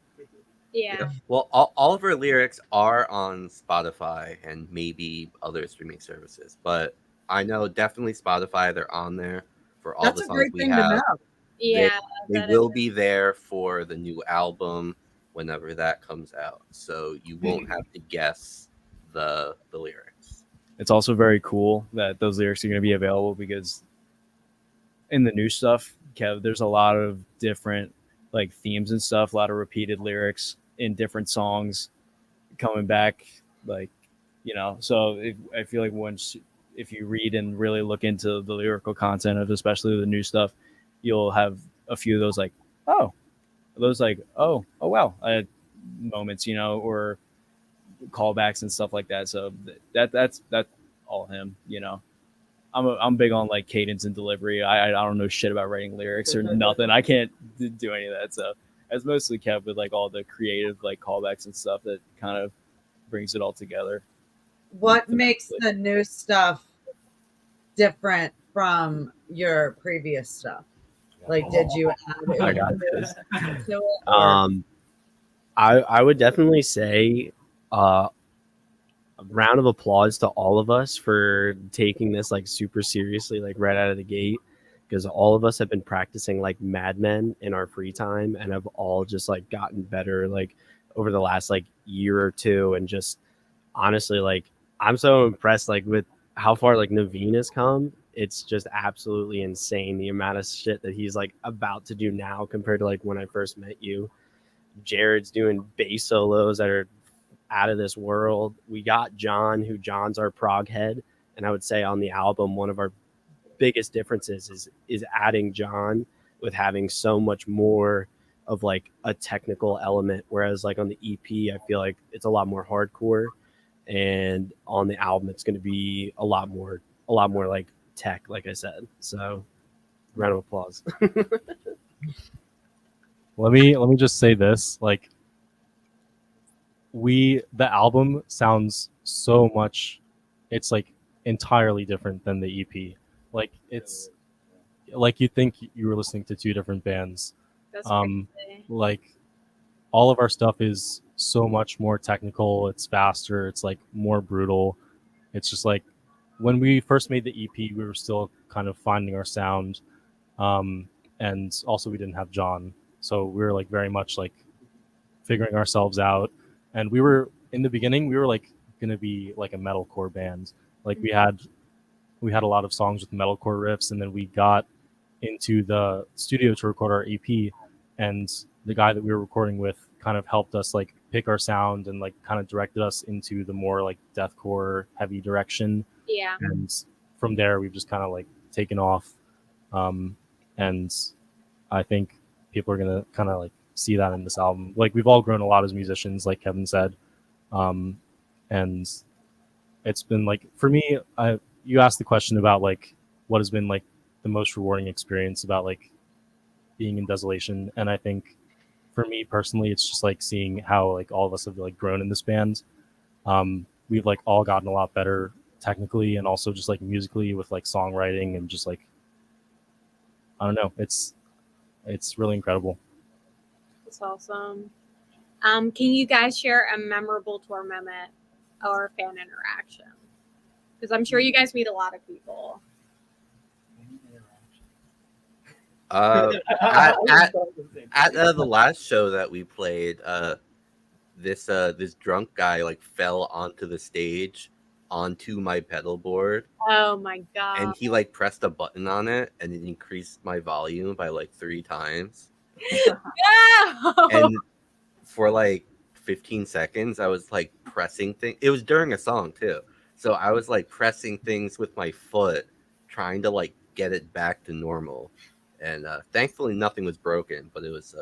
Yeah. Well, all of our lyrics are on Spotify and maybe other streaming services, but I know definitely Spotify. They're on there for all That's the a songs great we thing to have. know. Yeah. They that will is- be there for the new album whenever that comes out, so you won't have to guess the lyrics. It's also very cool that those lyrics are going to be available because in the new stuff, Kev, there's a lot of different like themes and stuff, a lot of repeated lyrics in different songs coming back, like So I feel like once if you read and really look into the lyrical content of especially the new stuff, you'll have a few of those like oh wow moments, or callbacks and stuff like that. So that's all him. I'm big on like cadence and delivery. I don't know shit about writing lyrics or nothing. I can't do any of that. So it's mostly kept with like all the creative like callbacks and stuff that kind of brings it all together. What makes the new stuff different from your previous stuff? Like, did you add I got this. to it? Or I would definitely say a round of applause to all of us for taking this like super seriously, like right out of the gate, because all of us have been practicing like madmen in our free time and have all just like gotten better like over the last like year or two. And just honestly, like I'm so impressed like with how far like Naveen has come. It's just absolutely insane the amount of shit that he's like about to do now compared to like when I first met you. Jared's doing bass solos that are out of this world. We got John, who John's our prog head, and I would say on the album one of our biggest differences is adding John with having so much more of like a technical element, whereas like on the EP I feel like it's a lot more hardcore, and on the album it's going to be a lot more like tech, like I said. So round of applause. Let me just say this, like the album sounds so much, it's like entirely different than the EP. Like it's like you think you were listening to two different bands. That's crazy. Like all of our stuff is so much more technical, it's faster, it's like more brutal. It's just like when we first made the EP, we were still kind of finding our sound. And also we didn't have John. So we were like very much like figuring ourselves out. And we were in the beginning, we were like gonna be like a metalcore band. Like we had a lot of songs with metalcore riffs, and then we got into the studio to record our EP, and the guy that we were recording with kind of helped us like pick our sound and like kind of directed us into the more like deathcore heavy direction. Yeah. And from there we've just kind of like taken off. And I think people are gonna kind of like see that in this album. Like we've all grown a lot as musicians, like Kevin said. And it's been like for me, you asked the question about like what has been like the most rewarding experience about like being in Desolation, and I think for me personally, it's just like seeing how like all of us have like grown in this band. We've like all gotten a lot better technically and also just like musically with like songwriting and just like I don't know, it's really incredible. That's awesome. Can you guys share a memorable tour moment or fan interaction? Because I'm sure you guys meet a lot of people. At the last show that we played, this drunk guy like fell onto the stage onto my pedal board, Oh my god. and he like pressed a button on it, and it increased my volume by like 3 times. No! And for like 15 seconds, I was like pressing things. It was during a song too, so I was like pressing things with my foot, trying to like get it back to normal. And thankfully, nothing was broken, but it was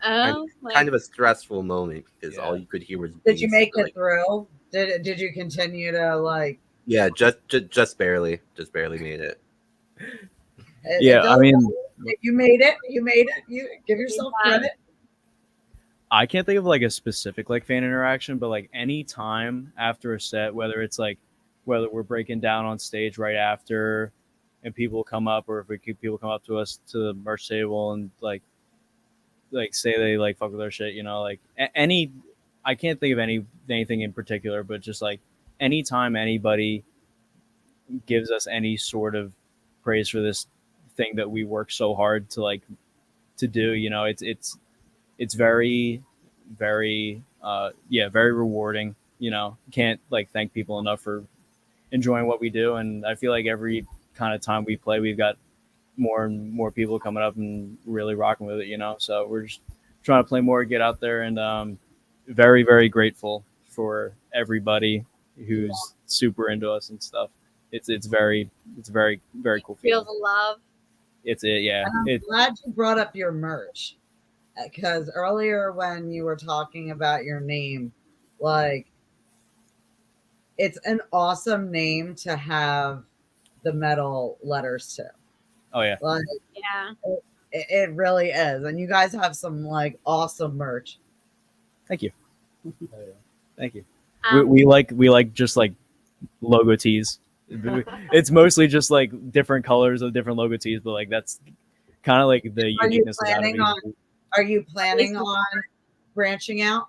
Oh kind my. of a stressful moment because Yeah. all you could hear was Did you bass, make it like, through? Did you continue to like? yeah, just barely made it. It Yeah, I doesn't mean, matter. You made it. You made it. You give yourself credit. I can't think of like a specific like fan interaction, but like any time after a set, whether it's like whether we're breaking down on stage right after, and people come up, or if we keep people come up to us to the merch table and like say they like fuck with our shit, you know, like any. I can't think of anything in particular, but just like anytime anybody gives us any sort of praise for this thing that we work so hard to like to do, you know, it's very very yeah, very rewarding, you know. Can't like thank people enough for enjoying what we do, and I feel like every kind of time we play we've got more and more people coming up and really rocking with it, you know. So we're just trying to play more, get out there, and very very grateful for everybody who's super into us and stuff. It's very very cool Feel feeling. the love. It's it, yeah. And I'm glad you brought up your merch, because earlier when you were talking about your name, like, it's an awesome name to have the metal letters to. Oh yeah, Like, Yeah. it really is. And you guys have some like awesome merch. thank you, thank you. Um, We like just like logo tees. It's mostly just like different colors of different logo tees, but like that's kind of like the Are you uniqueness about planning it. on are you planning on branching out?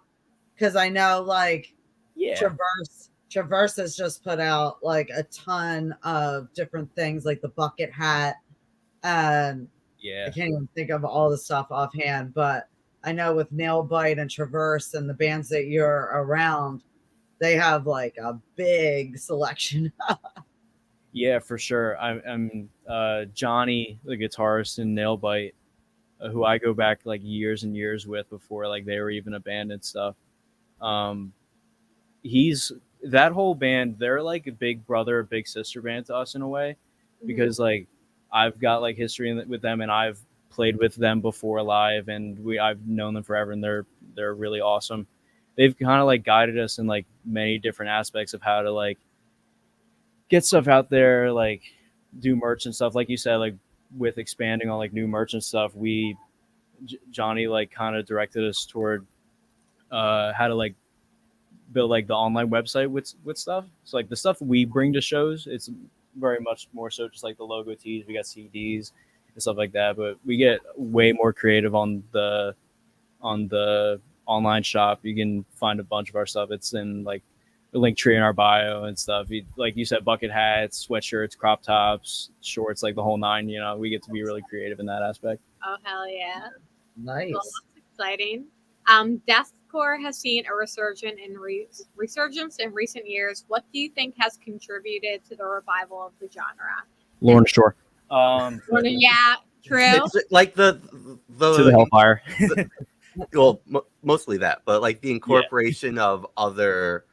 Because I know like Yeah, Traverse has just put out like a ton of different things, like the bucket hat. And I yeah, can't even think of all the stuff offhand, but I know with Nailbite and Traverse and the bands that you're around, they have like a big selection. yeah, for sure. I'm Johnny, the guitarist in Nailbite, who I go back like years and years with before like they were even a band and stuff. Um, he's that whole band. They're like a big brother, big sister band to us in a way, because like I've got like history with them, and I've played with them before live, and I've known them forever, and they're really awesome. They've kind of like guided us in like many different aspects of how to like get stuff out there, like do merch and stuff. Like you said, like with expanding on like new merch and stuff, Johnny like kind of directed us toward how to like build like the online website with stuff. So like the stuff we bring to shows, it's very much more so just like the logo tees. We got CDs and stuff like that, but we get way more creative on the online shop. You can find a bunch of our stuff. It's in like the link tree in our bio and stuff. Like you said, bucket hats, sweatshirts, crop tops, shorts, like the whole nine. You know, we get to be really creative in that aspect. Oh hell yeah! Nice. Well, that's exciting. Deathcore has seen a resurgence in recent years. What do you think has contributed to the revival of the genre? Lorna Shore. Yeah, true. It's like To the Hellfire. well, mostly that, but like the incorporation of other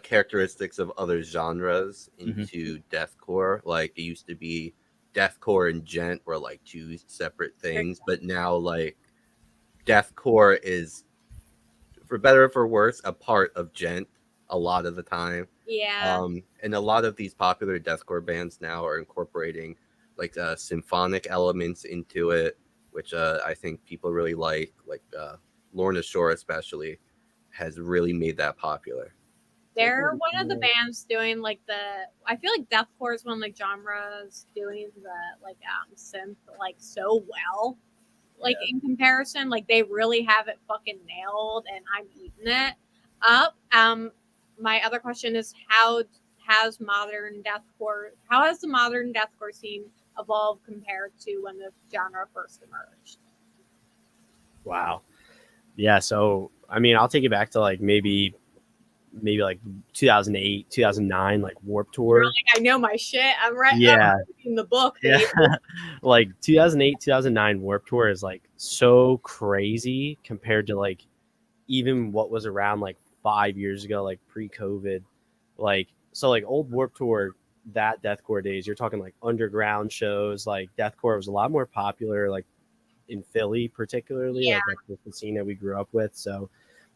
characteristics of other genres into deathcore. Like it used to be deathcore and gent were like two separate things, but now like deathcore is, for better or for worse, a part of gent a lot of the time. Yeah. And a lot of these popular deathcore bands now are incorporating like symphonic elements into it, which I think people really like Lorna Shore especially has really made that popular. They're one of the bands doing like I feel like deathcore is one of the genres doing the like synth like so well. Like in comparison, like they really have it fucking nailed, and I'm eating it up. My other question is how has the modern deathcore scene evolved compared to when the genre first emerged. Wow. Yeah. So, I mean, I'll take it back to like maybe like 2008, 2009, like Warp You're Tour. like, I know my shit. I'm right. Yeah. In the book. Yeah. Baby. Like 2008, 2009 Warp Tour is like so crazy compared to like even what was around like 5 years ago, like pre-COVID. Like, so like old Warp Tour, that Deathcore days, you're talking like underground shows. Like Deathcore was a lot more popular, like in Philly, particularly. Yeah. Like that's just the scene that we grew up with. So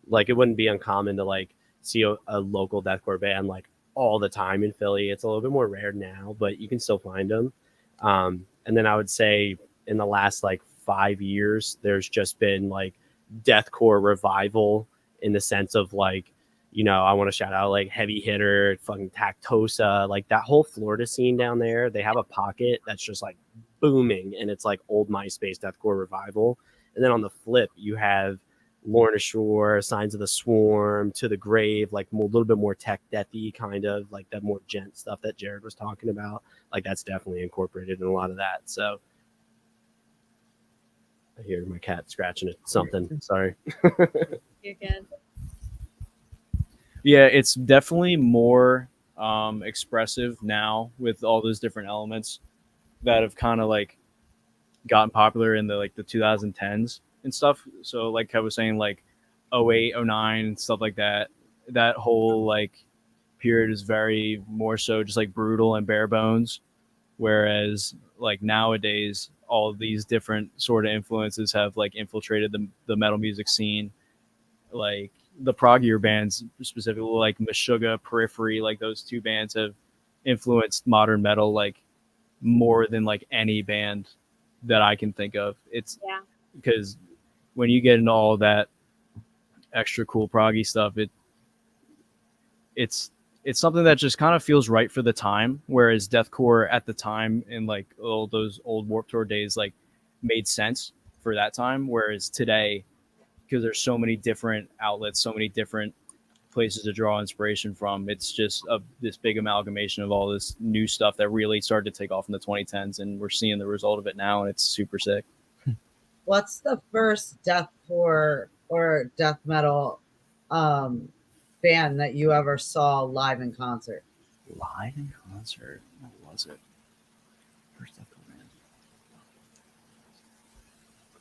like it wouldn't be uncommon to like see a local deathcore band like all the time in Philly. It's a little bit more rare now, but you can still find them. And then I would say in the last like 5 years, there's just been like deathcore revival in the sense of like, you know, I want to shout out like Heavy Hitter, fucking Tactosa, like that whole Florida scene down there. They have a pocket that's just like booming, and it's like old MySpace deathcore revival. And then on the flip, you have Lorna Shore, Signs of the Swarm, To the Grave, like a little bit more tech deathy kind of like that more gent stuff that Jared was talking about. Like that's definitely incorporated in a lot of that. So I hear my cat scratching at something. Sorry. You're good. Yeah, it's definitely more expressive now with all those different elements that have kind of like gotten popular in the 2010s and stuff. So like I was saying, like 08, 09 and stuff like that. That whole like period is very more so just like brutal and bare bones. Whereas like nowadays, all of these different sort of influences have like infiltrated the metal music scene. Like the proggier bands, specifically like Meshuggah, Periphery, like those two bands have influenced modern metal like more than like any band that I can think of. It's because when you get into all that extra cool proggy stuff, it's something that just kind of feels right for the time. Whereas deathcore at the time in like all those old Warped Tour days like made sense for that time. Whereas today, because there's so many different outlets, so many different places to draw inspiration from, it's just this big amalgamation of all this new stuff that really started to take off in the 2010s, and we're seeing the result of it now, and it's super sick. What's the first deathcore or death metal band that you ever saw live in concert? Live in concert? What was it? First deathcore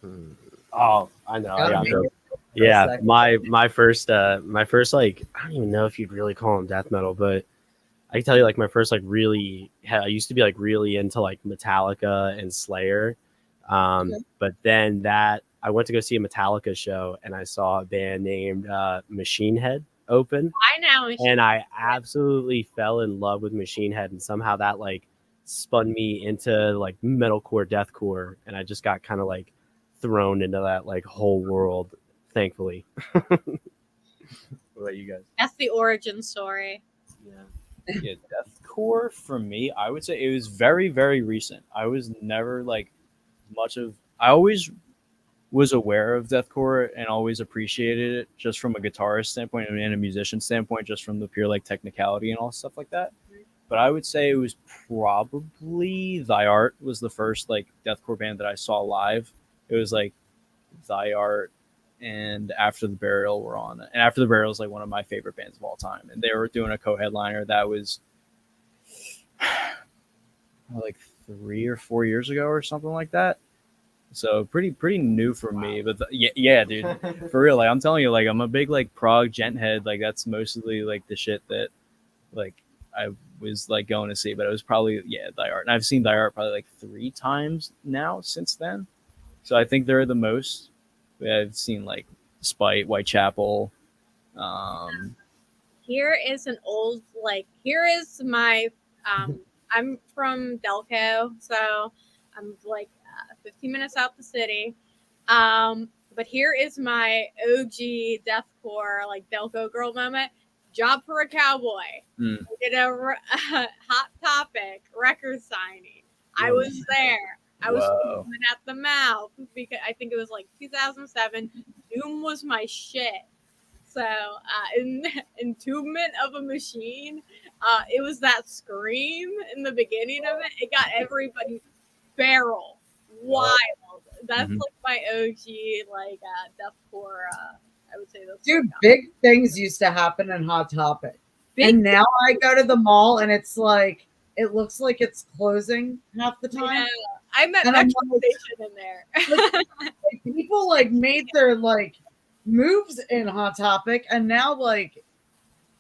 band. Oh, I know. I got Gotta it. Yeah, my first like, I don't even know if you'd really call them death metal, but I can tell you like my first like really I used to be like really into like Metallica and Slayer. But then that I went to go see a Metallica show, and I saw a band named Machine Head open. I know. And I absolutely fell in love with Machine Head, and somehow that like spun me into like metalcore, deathcore, and I just got kind of like thrown into that like whole world, thankfully. What about you guys? That's the origin story. Yeah, deathcore for me, I would say it was very, very recent. I was never like much of. I always was aware of deathcore and always appreciated it just from a guitarist standpoint and a musician standpoint, just from the pure like technicality and all stuff like that. But I would say it was probably Thy Art was the first like deathcore band that I saw live. It was like Thy Art and After the Burial were on it. And After the Burial is like one of my favorite bands of all time. And they were doing a co-headliner that was like 3 or 4 years ago or something like that. So pretty new for me, but yeah, dude, for real. Like I'm telling you, like I'm a big like prog gent head. Like that's mostly like the shit that like I was like going to see. But it was probably Thy Art, and I've seen Thy Art probably like 3 times now since then. So I think they're the most. I've seen like Spite, Whitechapel. Here is an old here is my I'm from Delco, so I'm like 15 minutes out the city. But here is my OG deathcore like Delco girl moment. Job for a Cowboy. We did a Hot Topic record signing. I was there. I was at the mouth because I think it was like 2007. Doom was my shit. So in Entombment of a Machine, it was that scream in the beginning of it. It got everybody Barrel. Wild. That's Mhm. like my OG like deathcore. I would say that's Dude, like, big things used to happen in Hot Topic. big. And now I go to the mall and it's like, it looks like it's closing half the time. Yeah, I met And I'm Metro like, Station in there. like, people like made their like moves in Hot Topic, and now like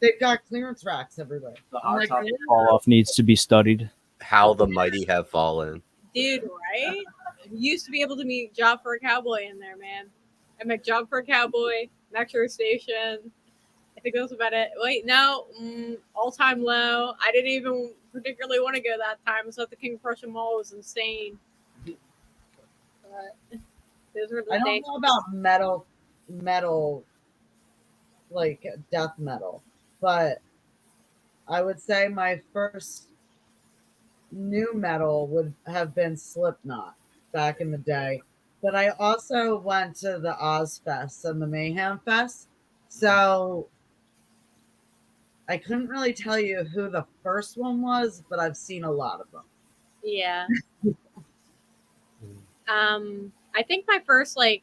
they've got clearance racks everywhere. The I'm Hot like, Topic fall off needs to be studied. How the mighty have fallen. Dude, right? You used to be able to meet Job for a Cowboy in there, man. I met Job for a Cowboy, Metro Station. I think that was about it. Wait, no, all-time low. I didn't even particularly want to go that time. So at the King of Prussia Mall was insane. But those were the I don't days. know about metal, like death metal, but I would say my first new metal would have been Slipknot back in the day. But I also went to the Ozfest and the Mayhem Fest. So I couldn't really tell you who the first one was, but I've seen a lot of them. Yeah. I think my first like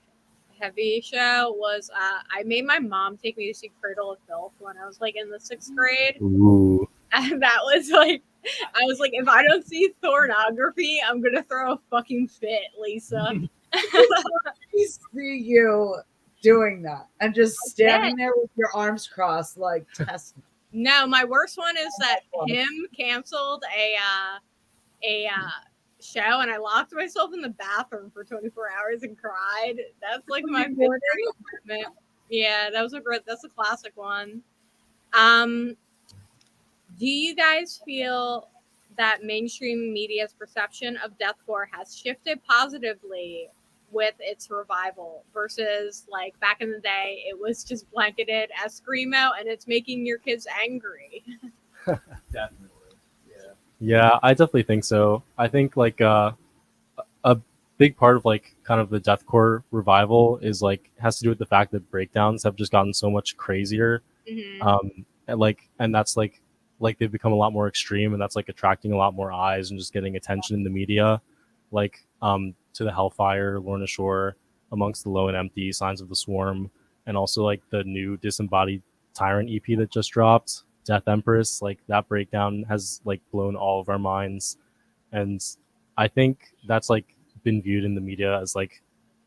heavy show was I made my mom take me to see Cradle of Filth when I was like in the 6th grade. Ooh. And that was like I was like, if I don't see pornography, I'm gonna throw a fucking fit, Lisa. I see you doing that and just standing there with your arms crossed, like testing. No, my worst one is that him canceled a show and I locked myself in the bathroom for 24 hours and cried. That's like my favorite moment. Yeah, that's a classic one. Do you guys feel that mainstream media's perception of deathcore has shifted positively with its revival versus like back in the day it was just blanketed as screamo and it's making your kids angry? Definitely. Yeah, I definitely think so. I think like a big part of like kind of the deathcore revival is like has to do with the fact that breakdowns have just gotten so much crazier. Mm-hmm. And that's like they've become a lot more extreme, and that's like attracting a lot more eyes and just getting attention in the media, like to the Hellfire, Lorna Shore, Amongst the Low and Empty, Signs of the Swarm, and also like the new Disembodied Tyrant EP that just dropped, Death Empress. Like that breakdown has like blown all of our minds, and I think that's like been viewed in the media as like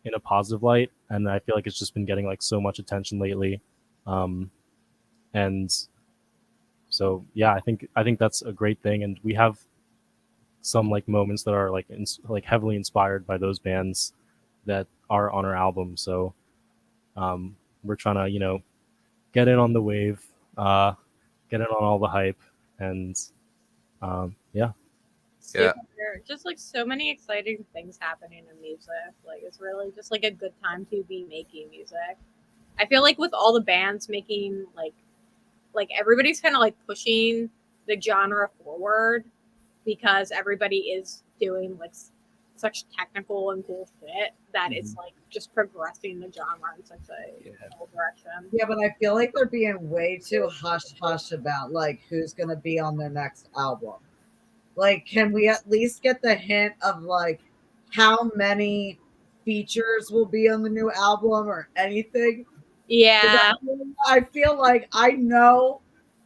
in a positive light, and I feel like it's just been getting like so much attention lately. And so yeah, I think that's a great thing, and we have some like moments that are like like heavily inspired by those bands that are on our album. So we're trying to get in on the wave, get in on all the hype, and yeah. Yeah. Just like so many exciting things happening in music. Like it's really just like a good time to be making music. I feel like with all the bands making like everybody's kind of like pushing the genre forward because everybody is doing like such technical and cool shit that it's like just progressing the genre in such a cool direction. Yeah, but I feel like they're being way too hush hush about like who's gonna be on their next album. Like, can we at least get the hint of like how many features will be on the new album or anything? Yeah, I feel like I know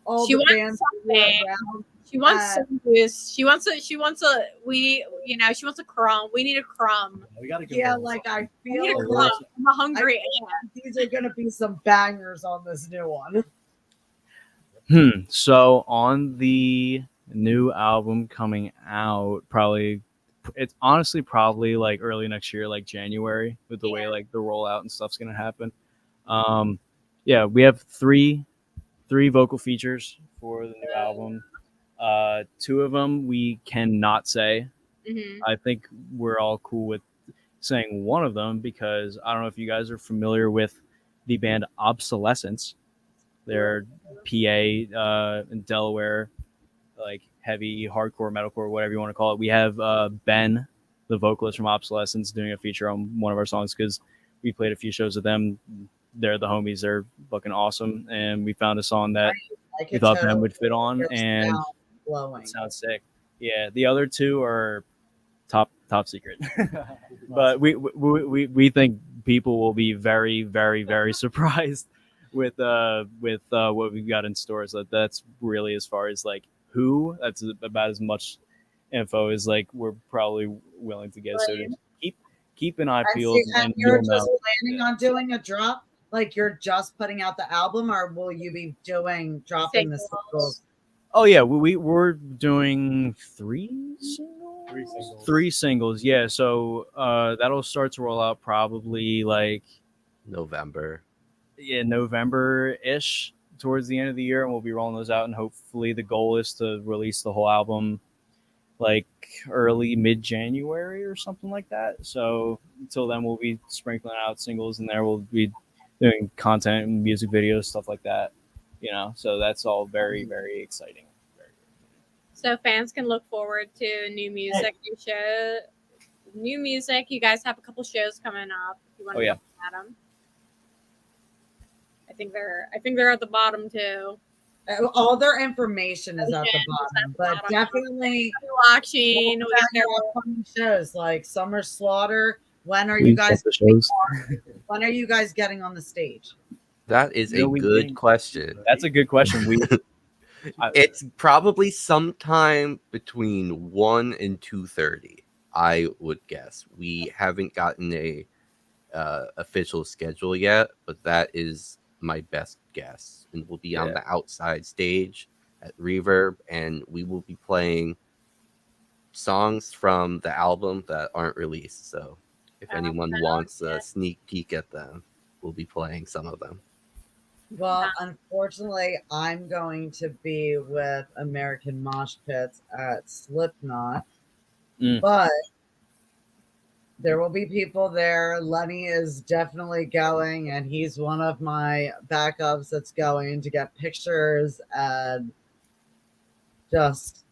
all she the wants bands who are something. around. She wants some boost. She wants she wants a crumb. We need a crumb. We gotta Yeah, like I We need feel a like crumb. I'm hungry. these are gonna be some bangers on this new one. So on the new album coming out, probably it's honestly probably like early next year, like January, with the way like the rollout and stuff's gonna happen. Yeah, we have three vocal features for the new album. Two of them we cannot say. Mm-hmm. I think we're all cool with saying one of them because I don't know if you guys are familiar with the band Obsolescence. They're PA in Delaware, like heavy hardcore, metalcore, whatever you want to call it. We have Ben, the vocalist from Obsolescence, doing a feature on one of our songs because we played a few shows with them. They're the homies. They're fucking awesome, and we found a song that we thought Ben would fit on, and blowing. it sounds sick. Yeah, the other two are top top secret. But we think people will be very, very, very surprised with what we've got in store. So that's really as far as like who. That's about as much info as like we're probably willing to get. So just keep an eye peeled, And and you're you'll just know. planning on doing a drop? Like you're just putting out the album, or will you be dropping the singles? Oh yeah, we're doing three singles. Three singles, yeah. So that'll start to roll out probably like November. Yeah, November ish towards the end of the year, and we'll be rolling those out. And hopefully, the goal is to release the whole album like early mid January or something like that. So until then, we'll be sprinkling out singles, and there we'll be doing content and music videos, stuff like that. So that's all very, very exciting. So fans can look forward to new music, new music. You guys have a couple shows coming up. If you want to look at them, I think they're at the bottom too. All their information is at the bottom, but definitely watching. Shows like Summer Slaughter. When are you guys? When are you guys getting on the stage? That is a good question. That's a good question. It's probably sometime between 1 and 2:30. I would guess. We haven't gotten a official schedule yet, but that is my best guess. And we'll be on the outside stage at Reverb, and we will be playing songs from the album that aren't released. So if anyone wants a sneak peek at them, we'll be playing some of them. Well, unfortunately, I'm going to be with American Mosh Pits at Slipknot, but there will be people there. Lenny is definitely going, and he's one of my backups that's going to get pictures and just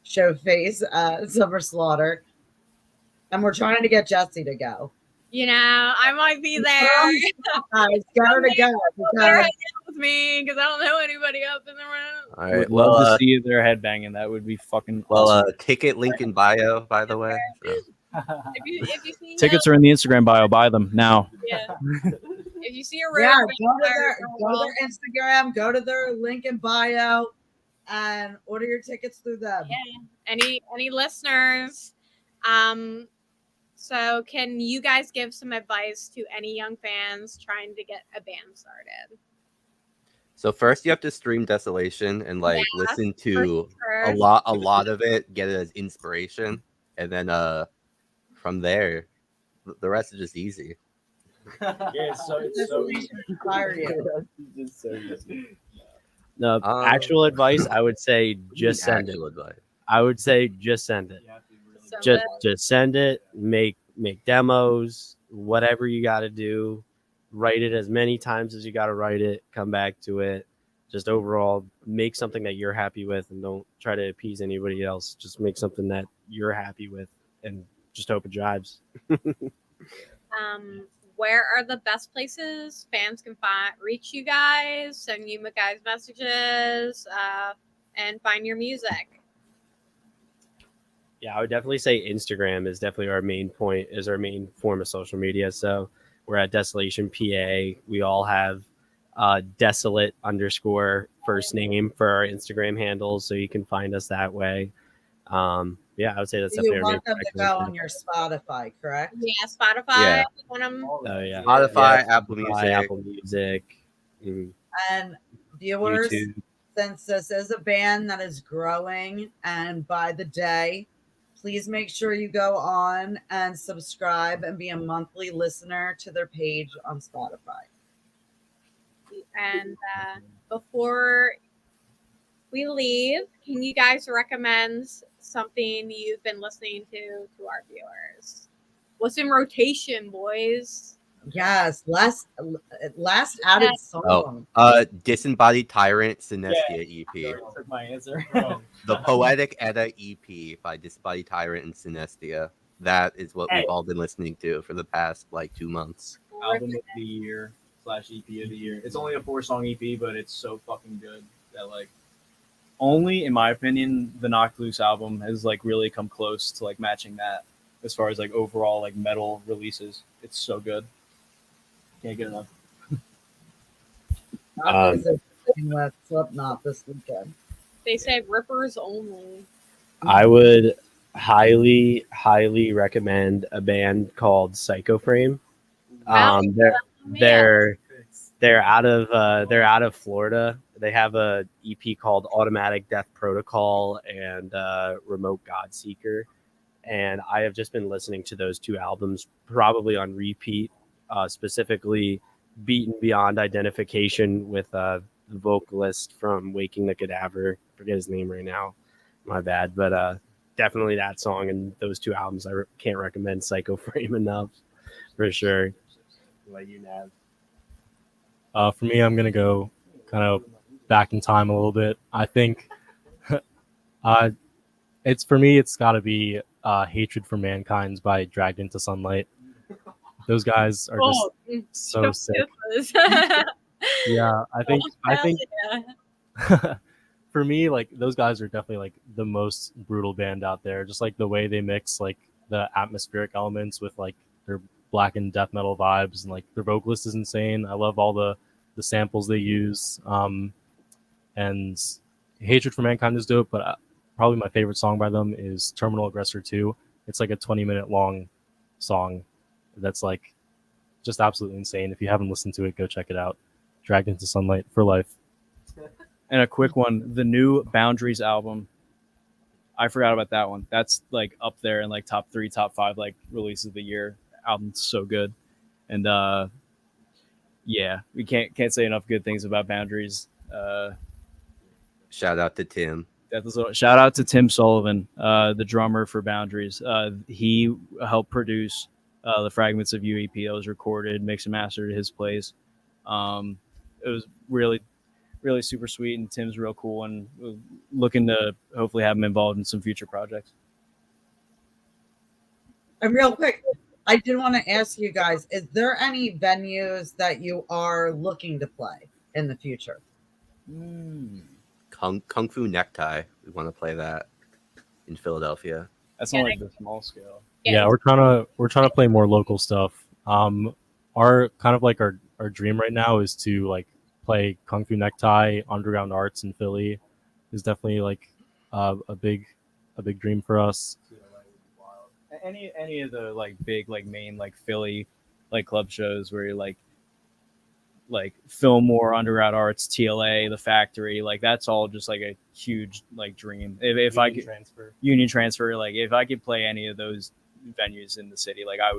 show face at Summer Slaughter. And we're trying to get Jesse to go. I might be there. Guys, get her to go. With me because I don't know anybody up in the room. All right. Would love to see their headbanging. That would be fucking awesome. Ticket link in bio, by the way. So. If you see Tickets are in the Instagram bio. Buy them now. Yeah. If you see a go to their Instagram, go to their link in bio, and order your tickets through them. Yeah. Any listeners? So can you guys give some advice to any young fans trying to get a band started? So first you have to stream Desolation and listen to a lot of it, get it as inspiration, and then from there the rest is just easy. It's so easy. It's so easy. No, actual advice, I would say just send it. I would say just send it. Just send it. Make demos. Whatever you got to do. Write it as many times as you got to write it. Come back to it. Just overall, make something that you're happy with, and don't try to appease anybody else. Just make something that you're happy with, and just hope it jives. Where are the best places fans can reach you guys, send you guys messages, and find your music? Yeah, I would definitely say Instagram is definitely our main form of social media. So we're at Desolation PA. We all have desolate _ first name for our Instagram handles, so you can find us that way. I would say that's definitely you want them to go on your Spotify, correct? Yeah, Spotify. Spotify, Apple Music. And viewers, YouTube. Since this is a band that is growing and by the day, please make sure you go on and subscribe and be a monthly listener to their page on Spotify. And before we leave, can you guys recommend something you've been listening to our viewers? What's in rotation, boys? Yes, last added song. Disembodied Tyrant Synestia EP. Took my answer. The Poetic Edda EP by Disembodied Tyrant and Synestia. That is what we've all been listening to for the past 2 months. Album of the year / EP of the year. It's only a 4-song EP, but it's so fucking good that only in my opinion the Knocked Loose album has really come close to matching that. as far as like overall like metal releases. It's so good. Can't get enough. Doctors are playing with Slipknot this weekend. They say rippers only. I would highly recommend a band called Psychoframe. They're they're they're out of Florida. They have a EP called Automatic Death Protocol and Remote God Seeker, and I have just been listening to those two albums probably on repeat. Specifically, Beaten Beyond Identification with the vocalist from Waking the Cadaver. I forget his name right now. My bad, but definitely that song and those two albums. Can't recommend Psycho Frame enough for sure. Like you, Nav. For me, I'm gonna go kind of back in time a little bit. I think it's for me. It's got to be "Hatred for Mankind's" by Dragged Into Sunlight. Those guys are just so sick. Yeah, I think for me, like those guys are definitely like the most brutal band out there. Just like the way they mix like the atmospheric elements with like their black and death metal vibes, and like their vocalist is insane. I love all the samples they use. And Hatred for Mankind is dope, but probably my favorite song by them is Terminal Aggressor 2. It's like a 20-minute long song that's like just absolutely insane. If you haven't listened to it, go check it out. Dragged Into Sunlight for life. And a quick one, the new Boundaries album. I forgot about that one. That's like up there in like top 3, top 5 like releases of the year. Album's so good. And yeah, we can't say enough good things about Boundaries. Shout out to Tim. Shout out to Tim Sullivan, the drummer for Boundaries. He helped produce the Fragments of You EP that was recorded, mixed and mastered at his place. It was really super sweet, and Tim's real cool, and looking to hopefully have him involved in some future projects. And real quick, I did want to ask you guys, is there any venues that you are looking to play in the future? Kung Fu Necktie. We want to play that in Philadelphia. That's not like the small scale. Yeah, we're trying to play more local stuff. Our kind of like our dream right now is to like play Kung Fu Necktie, Underground Arts in Philly is definitely like a big dream for us. Any of the like big like main like Philly like club shows where you're like Fillmore, Underground Arts, TLA, The Factory, like that's all just like a huge like dream. If I could Union Transfer, like if I could play any of those venues in the city, like I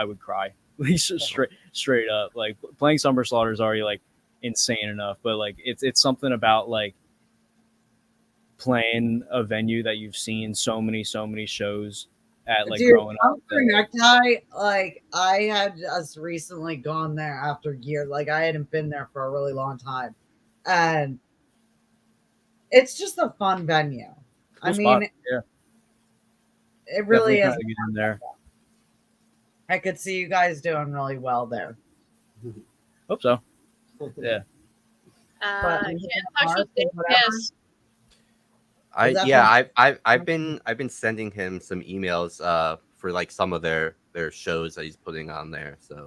would cry. Like straight up. Like playing Summer Slaughter is already like insane enough, but like it's something about like playing a venue that you've seen so many shows at, like growing up. Necktie, like I had just recently gone there after years. Like I hadn't been there for a really long time, and it's just a fun venue. Cool I spot. mean, Yeah, it really is. Get in there. I could see you guys doing really well there. Hope so. Yeah. I've been sending him some emails for like some of their shows that he's putting on there. So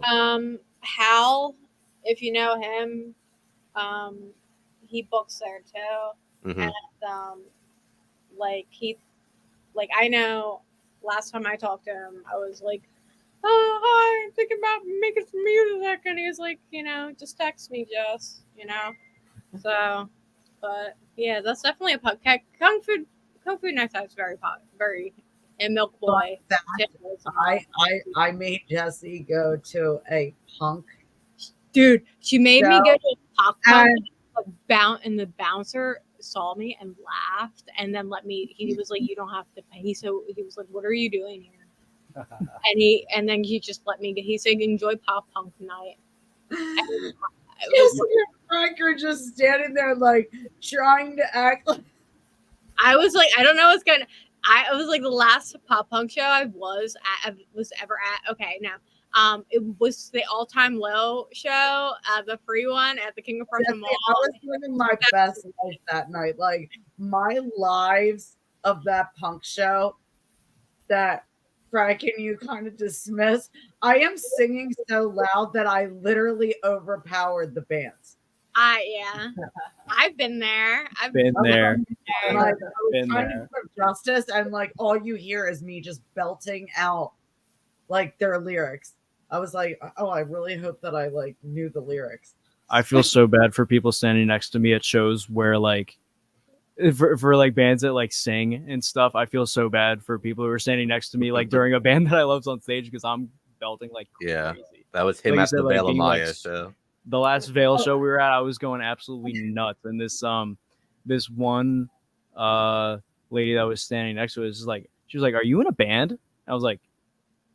Hal, if you know him, he books there too. Mm-hmm. And like I know last time I talked to him, I was like, oh hi, I'm thinking about making some music, and he was like, just text me, Jess, So, but yeah, that's definitely a podcast. Kung Fu Necktie is very and Milk Boy. I made Jesse go to a punk. Dude, she made me go to a punk, and the bouncer saw me and laughed, and then he was like, you don't have to pay. He was like, what are you doing here? and then he just let me get. He said, enjoy pop punk night. Jesse and Frank are just standing there like trying to act like. I was like, I don't know what's going to. I was like the last pop punk show I was ever at. Okay, now it was the All Time Low show, the free one at the King of Prussia Mall. I was living my best life that night. Like my lives of that punk show that Frank and you kind of dismissed. I am singing so loud that I literally overpowered the bands. Yeah. I've been there. I've Been there. Like, I was Been trying to there. do justice, and like all you hear is me just belting out like their lyrics. I was like, oh, I really hope that I like knew the lyrics. I feel so bad for people standing next to me at shows where like for like bands that like sing and stuff. I feel so bad for people who are standing next to me like during a band that I love's on stage because I'm belting like crazy. Yeah, that was him Like you at said, the like, Veil of being, Maya like, show. The last Veil show we were at, I was going absolutely nuts, and this one lady that was standing next to us is like, she was like, "Are you in a band?" I was like,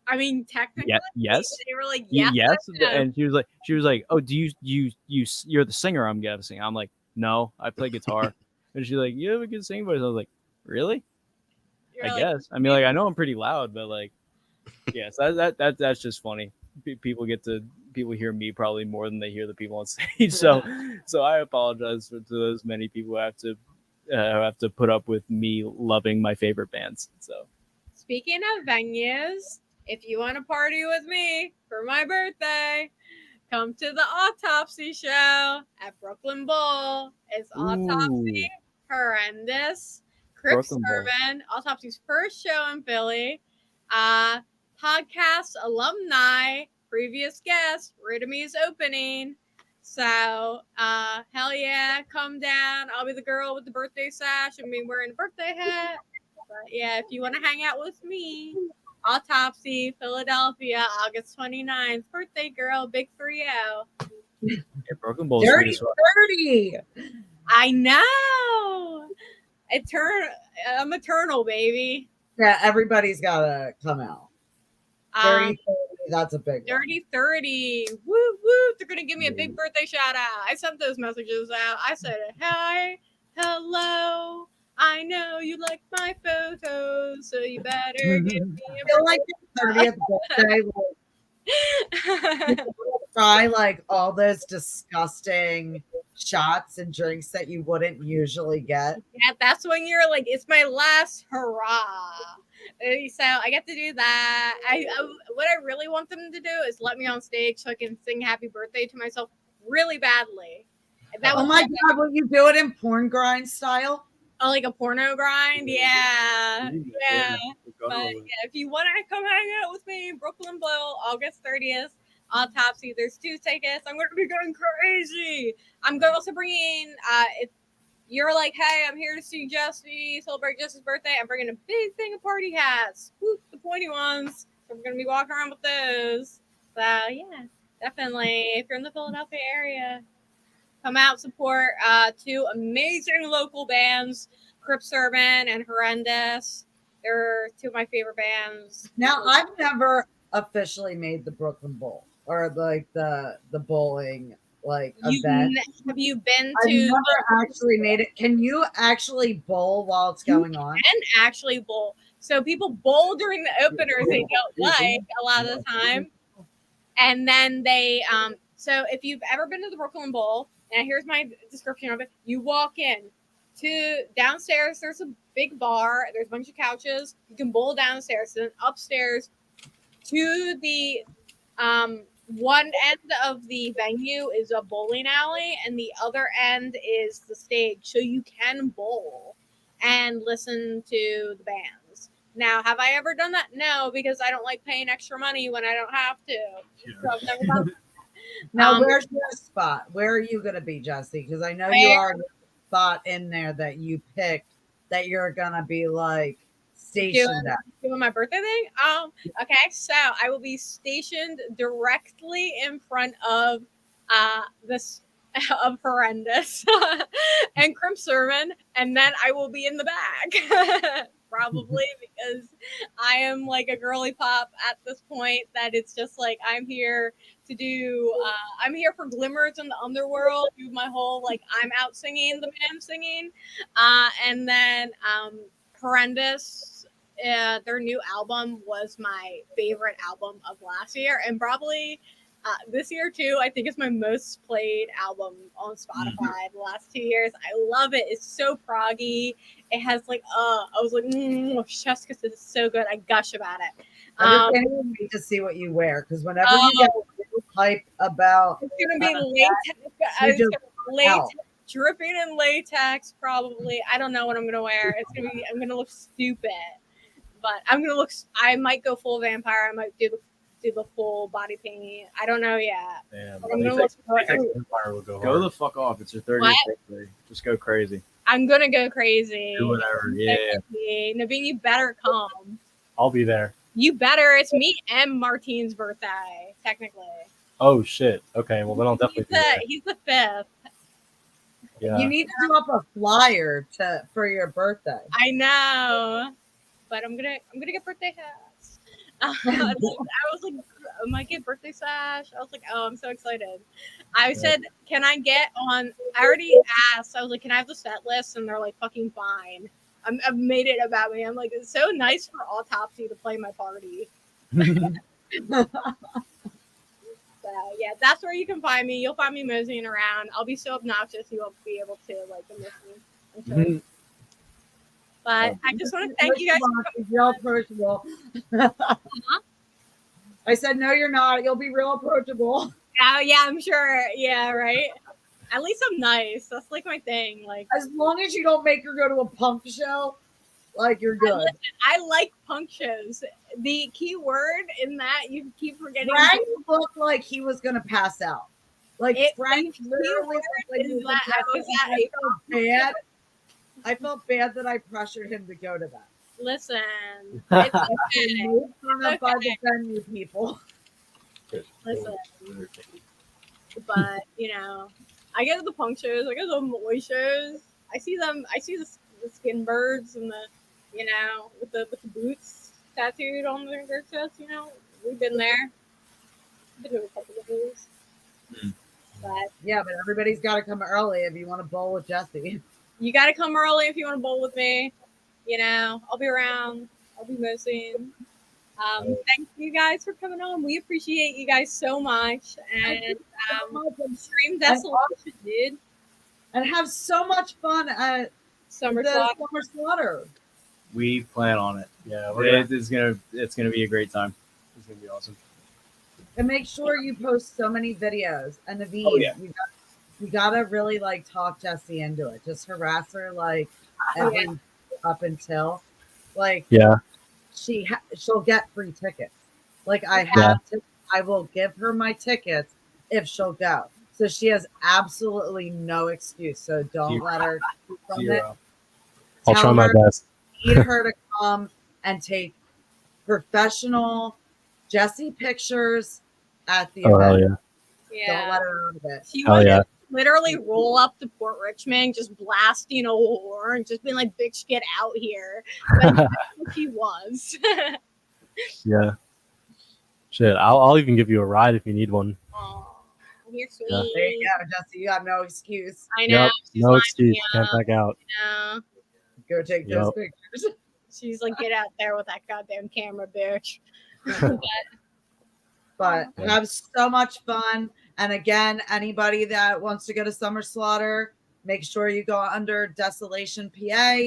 I mean, technically, yes. They were like, yes. Yes, I am. and she was like, "Oh, do you're the singer?" I'm guessing. I'm like, "No, I play guitar." And she's like, "You have a good singing voice." I was like, "Really? You're I like, guess." I mean, like, I know I'm pretty loud, but like, yes, that's just funny. People hear me probably more than they hear the people on stage. So I apologize to those many people who have to put up with me loving my favorite bands. So Speaking of venues, if you want to party with me for my birthday, come to the Autopsy show at Brooklyn Bowl. It's Autopsy, Horrendous, Crip Brooklyn Bowl. Sermon, Autopsy's first show in Philly. Podcast alumni, previous guest, Ridamy's opening. So, hell yeah, come down. I'll be the girl with the birthday sash and me wearing a birthday hat. But yeah, if you want to hang out with me, Autopsy, Philadelphia, August 29th. Birthday girl, big 3-0. Yeah, Brooklyn Bowl. Dirty 30. I know. I'm eternal, baby. Yeah, everybody's gotta come out. 30, 30, that's a big one. Dirty 30. Woo woo. They're gonna give me a big birthday shout out. I sent those messages out. I said, hi, hello. I know you like my photos, so you better give me I feel like your 30th birthday will try like all those disgusting shots and drinks that you wouldn't usually get. Yeah, that's when you're like, it's my last hurrah. So I get to do that. What I really want them to do is let me on stage so I can sing happy birthday to myself really badly. Oh my god, will you do it in porn grind style? Oh, like a porno grind? Yeah. But yeah, if you want to come hang out with me, Brooklyn Bowl, August 30th, Autopsy. There's 2 tickets. I'm going to be going crazy. I'm going to also bring in, if you're like, hey, I'm here to see Jesse, celebrate Jesse's birthday, I'm bringing a big thing of party hats. Whoop, the pointy ones. So we're going to be walking around with those. So yeah, definitely. If you're in the Philadelphia area, come out, support 2 amazing local bands, Crip Sermon and Horrendous. They're 2 of my favorite bands. Now, I've never officially made the Brooklyn Bowl or like the bowling like event. Have you been I've to? never actually made it. Can you actually bowl while it's going on? And actually bowl. So people bowl during the openers they don't like a lot of the time, and then they So if you've ever been to the Brooklyn Bowl, and here's my description of it: you walk in to downstairs. There's a big bar. There's a bunch of couches. You can bowl downstairs. And then upstairs to the one end of the venue is a bowling alley, and the other end is the stage. So you can bowl and listen to the bands. Now, have I ever done that? No, because I don't like paying extra money when I don't have to. So I've never done that. Now, where's your spot? Where are you going to be, Jesse? Because I know you are a spot in there that you picked that you're going to be like stationed at. Doing my birthday thing? Okay, so I will be stationed directly in front of this of Horrendous and Crimp Sermon, and then I will be in the back. Probably because I am like a girly pop at this point that it's just like I'm here to do I'm here for glimmers in the underworld, do my whole like I'm out singing the man singing. And then Horrendous, their new album was my favorite album of last year, and probably This year too, I think it's my most played album on Spotify the last 2 years. I love it. It's so proggy. It has like I was like, chef's kiss is so good. I gush about it. I just can't even wait to see what you wear, because whenever you get hype about it's gonna be latex. It's gonna be latex, dripping in latex, probably. I don't know what I'm gonna wear. I'm gonna look stupid, but I might go full vampire. I might do the full body paint. I don't know yet. Damn, I'm gonna look. Vampire will go the fuck off. It's your 30th birthday. Just go crazy. I'm gonna go crazy. Do whatever. Yeah. Naveen, you better come. I'll be there. You better. It's me and Martine's birthday, technically. Oh shit. Okay, well then I'll definitely be there. He's the 5th. Yeah. You need to do up a flyer for your birthday. I know, but I'm gonna get birthday hats. I was like, I might get birthday sash. I was like, oh, I'm so excited. I said, can I get on? I already asked. I was like, can I have the set list? And they're like, fucking fine. I've made it about me. I'm like, it's so nice for Autopsy to play my party. So yeah, that's where you can find me. You'll find me moseying around. I'll be so obnoxious you won't be able to like miss me. But I just want to thank you guys. Real approachable. I said, no, you're not. You'll be real approachable. Yeah, I'm sure. Yeah, right. At least I'm nice. That's like my thing. Like, as long as you don't make her go to a punk show, like, you're good. I like punk shows. The key word in that you keep forgetting. Frank looked like he was gonna pass out. Like Frank literally I felt bad that I pressured him to go to that. Listen, it's okay. By the venue people. Listen, but I go to the punk shows. I go to the Malloy shows. I see them. I see the skin birds and the with the boots tattooed on their chest. We've been there. Been to a couple of those. But yeah, but everybody's got to come early if you want to bowl with Jesse. You got to come early if you want to bowl with me. I'll be around. I'll be moseying. Thank you guys for coming on. We appreciate you guys so much. And stream Desolation, dude. And have so much fun at Summer Slaughter. We plan on it. Yeah, it's gonna be a great time. It's gonna be awesome. And make sure you post so many videos. And Naveen, you gotta really talk Jessie into it. Just harass her up until she'll get free tickets. I will give her my tickets if she'll go. So she has absolutely no excuse. So don't let her from it. I'll try my best. Need her to come and take professional Jessie pictures at the event. Hell yeah. Yeah. Don't let her out of it. She would literally roll up to Port Richmond, just blasting a horn, just being like, bitch, get out here. But that's what she was. Yeah. Shit, I'll even give you a ride if you need one. Oh, you're sweet. Yeah. There you go, Jesse. You have no excuse. I know. Yep, no excuse. Can't back out. Go take those pictures. She's like, get out there with that goddamn camera, bitch. But have so much fun. And again, anybody that wants to go to Summer Slaughter, make sure you go under Desolation PA,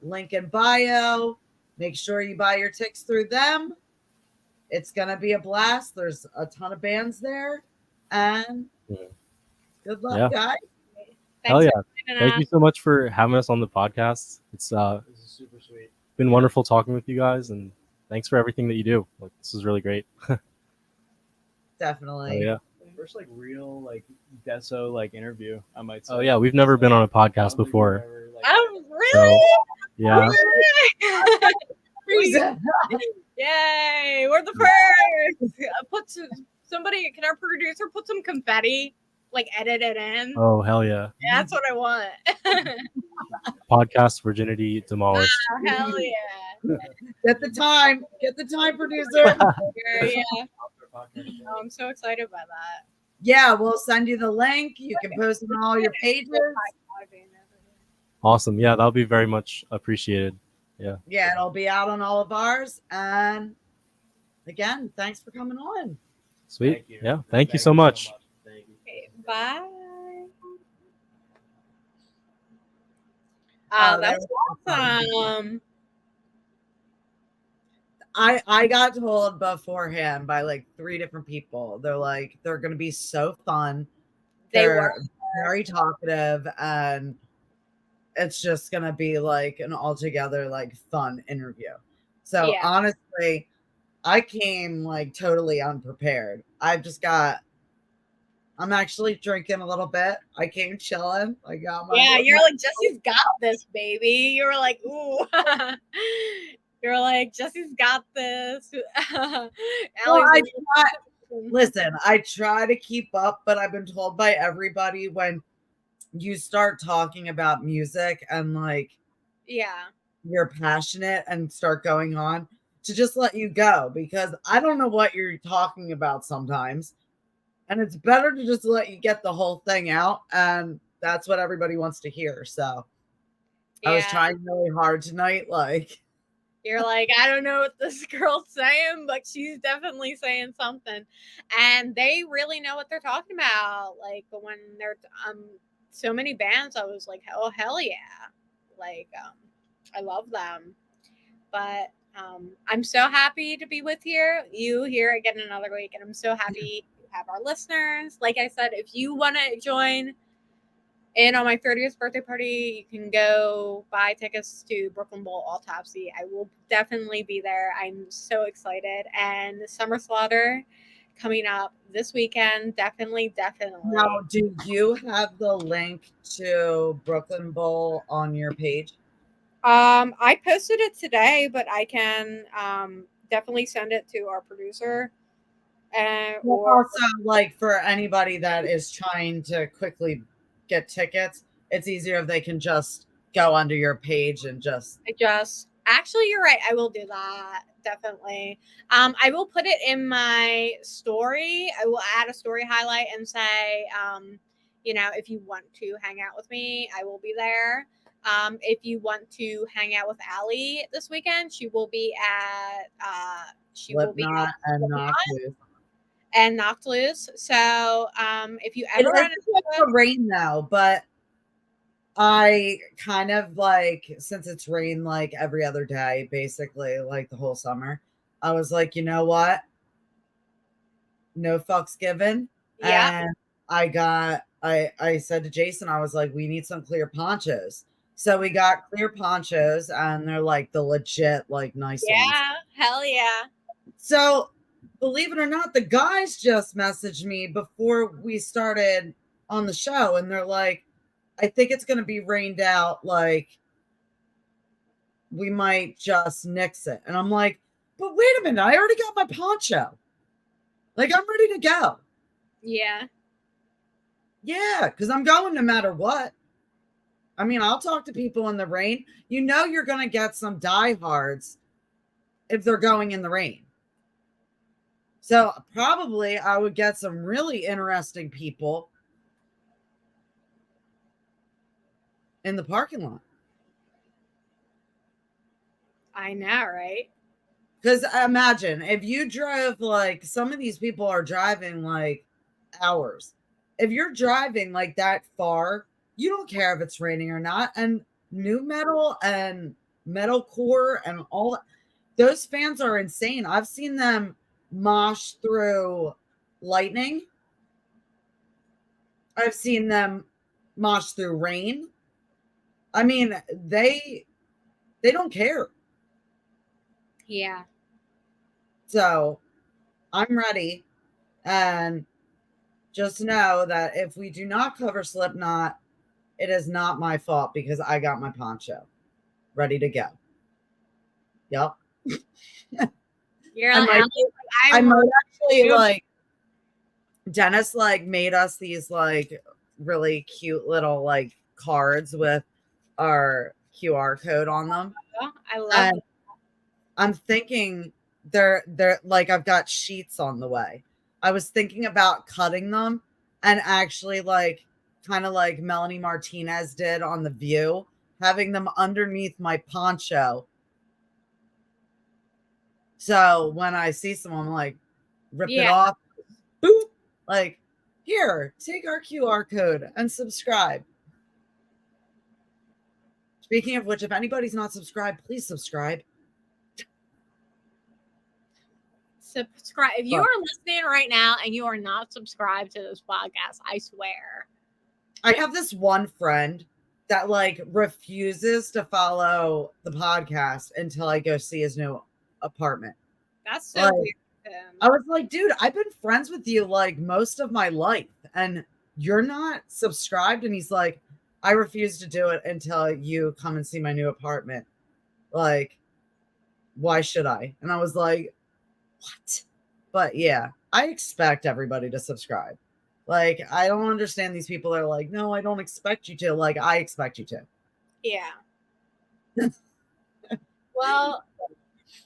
link in bio. Make sure you buy your tickets through them. It's going to be a blast. There's a ton of bands there. And good luck, guys. Hell yeah. Thank you so much for having us on the podcast. It's this is super sweet. Been wonderful talking with you guys, and thanks for everything that you do. This is really great. Definitely. Yeah. First real Deso interview, I might say. Oh yeah, we've never been on a podcast before. Oh really? So, yeah. Yay! We're the first. Can our producer put some confetti, edit it in? Oh hell yeah! Yeah, that's what I want. Podcast virginity demolished. Oh, hell yeah! Get the time, producer. Yeah. Oh, I'm so excited by that. Yeah, we'll send you the link. You can post it on all your pages. Awesome. Yeah, that'll be very much appreciated. Yeah. Yeah, it'll be out on all of ours. And again, thanks for coming on. Sweet. Thank you. Yeah. Thank you so much. Thank you. Okay, bye. Oh, That's that was awesome. I got told beforehand by like 3 different people. They're like, they're gonna be so fun. They were. They're very talkative, and it's just gonna be like an altogether like fun interview. So Yeah. honestly, I came like totally unprepared. I'm actually drinking a little bit. I came chilling. I got my Yeah, you're like, Jesse's got this, baby. You were like, ooh. You're like, Jesse's got this. Well, Allie's like, listen, I try to keep up, but I've been told by everybody when you start talking about music and like yeah. you're passionate and start going on to just let you go, because I don't know what you're talking about sometimes. And it's better to just let you get the whole thing out. And that's what everybody wants to hear. So I was Yeah. trying really hard tonight. Like, You're like, I don't know what this girl's saying, but she's definitely saying something. And they really know what they're talking about. Like when they're so many bands, I was like, oh hell yeah. Like I love them. But I'm so happy to be with you here again another week, and I'm so happy to have our listeners. Like I said, if you want to join in on my 30th birthday party, you can go buy tickets to Brooklyn Bowl Autopsy. I will definitely be there. I'm so excited. And Summer Slaughter coming up this weekend. Definitely. now, do you have the link to Brooklyn Bowl on your page? I posted it today, but I can definitely send it to our producer. Or Also, like for anybody that is trying to quickly get tickets, it's easier if they can just go under your page and just. Actually, you're right. I will do that. Definitely. I will put it in my story. I will add a story highlight and say, if you want to hang out with me, I will be there. If you want to hang out with Allie this weekend, she will be at Slipknot and Knocked Loose. And Knocked Loose. So if you ever run into the rain though, but I kind of like, since it's rained like every other day, basically like the whole summer, I was like, you know what? No fucks given. Yeah. And I said to Jason, I was like, we need some clear ponchos. So we got clear ponchos, and they're like the legit, like nice ones. Yeah, hell yeah. So believe it or not, the guys just messaged me before we started on the show, and they're like, I think it's going to be rained out. Like, we might just nix it. And I'm like, but wait a minute, I already got my poncho. Like, I'm ready to go. Yeah. Yeah, because I'm going no matter what. I mean, I'll talk to people in the rain. You know, you're going to get some diehards if they're going in the rain. So probably I would get some really interesting people in the parking lot. I know, right? Because imagine if you drove, like, some of these people are driving like hours. If you're driving like that far, you don't care if it's raining or not. And new metal and metalcore and all those fans are insane. I've seen them mosh through lightning. I've seen them mosh through rain. I mean, they don't care. Yeah. So I'm ready. And just know that if we do not cover Slipknot, it is not my fault, because I got my poncho ready to go. Yep. You're I like, might actually, like, Dennis like made us these like really cute little like cards with our QR code on them. I love And I'm thinking they're like, I've got sheets on the way. I was thinking about cutting them and actually like kind of like Melanie Martinez did on The View, having them underneath my poncho. So when I see someone, I'm like, rip it off, Like, here, take our QR code and subscribe. Speaking of which, if anybody's not subscribed, please subscribe. Subscribe. If you are listening right now and you are not subscribed to this podcast, I swear. I have this one friend that like refuses to follow the podcast until I go see his new apartment. That's so weird. I was like, dude, I've been friends with you like most of my life and you're not subscribed. And he's like, I refuse to do it until you come and see my new apartment. Like, why should I? And I was like, what? But yeah, I expect everybody to subscribe. Like, I don't understand these people that are like, no, I don't expect you to. Like, I expect you to. Yeah. Well,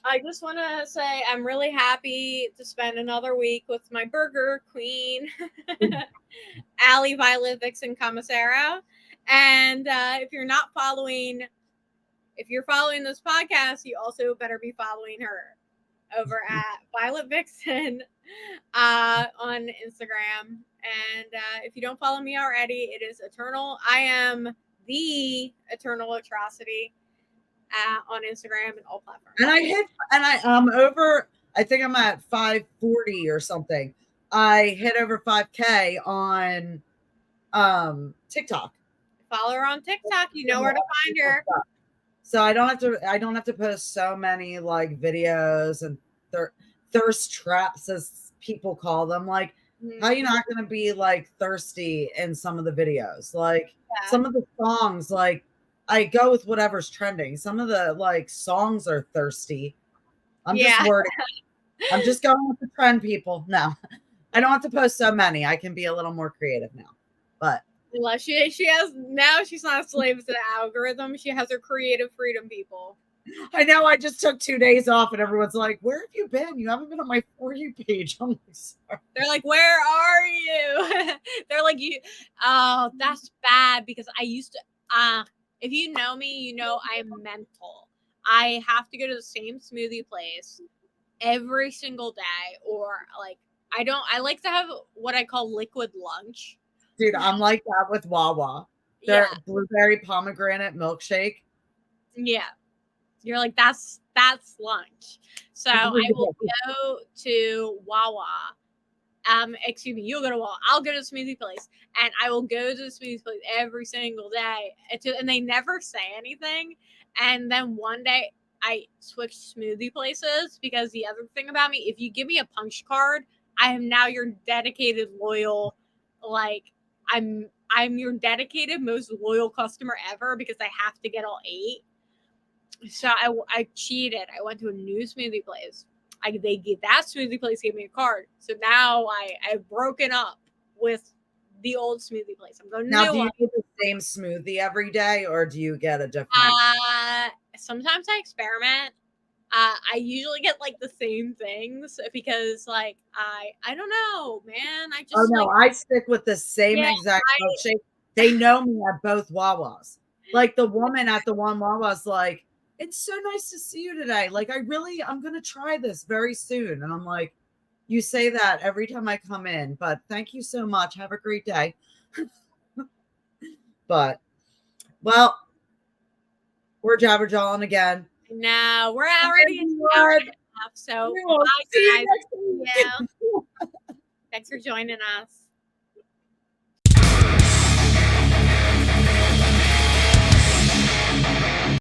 I just want to say I'm really happy to spend another week with my burger queen, Allie Violet Vixen Commissaro. And if you're following this podcast, you also better be following her over at Violet Vixen on Instagram. And if you don't follow me already, it is Eternal. I am the Eternal Atrocity on Instagram and all platforms. And I'm over, I think I'm at 540 or something. I hit over 5K on TikTok. Follow her on TikTok. You know where to find her. So I don't have to post so many like videos and thirst traps, as people call them. Like, how are you not going to be like thirsty in some of the videos? Like some of the songs, like I go with whatever's trending. Some of the like songs are thirsty. I'm just going with the trend, people. No, I don't have to post so many. I can be a little more creative now. But she has now. She's not a slave to the algorithm. She has her creative freedom, people. I know. I just took 2 days off, and everyone's like, "Where have you been? You haven't been on my For You page." I'm like, sorry. They're like, "Where are you?" They're like, "You." Oh, that's bad because I used to. If you know me, you know I'm mental. I have to go to the same smoothie place every single day, or like I like to have what I call liquid lunch. Dude, I'm like that with Wawa. Their blueberry pomegranate milkshake. Yeah. You're like, that's lunch. So I will go to Wawa. Excuse me, you'll go to Wawa. I'll go to the smoothie place. And I will go to the smoothie place every single day. And they never say anything. And then one day I switched smoothie places because the other thing about me, if you give me a punch card, I am now your dedicated, loyal, like I'm your dedicated, most loyal customer ever because I have to get all 8. So I cheated. I went to a new smoothie place. That smoothie place gave me a card. So now I've broken up with the old smoothie place. I'm going now. Do you get the same smoothie every day, or do you get a different? Sometimes I experiment. I usually get like the same things because like I don't know, man. I just I stick with the same exact milkshake. They know me at both Wawas. Like the woman at the one Wawa's like, "It's so nice to see you today. Like I'm gonna try this very soon." And I'm like, "You say that every time I come in, but thank you so much. Have a great day." But well, we're jabberjawing again. No, we're already enough. So bye, guys. Thanks for joining us.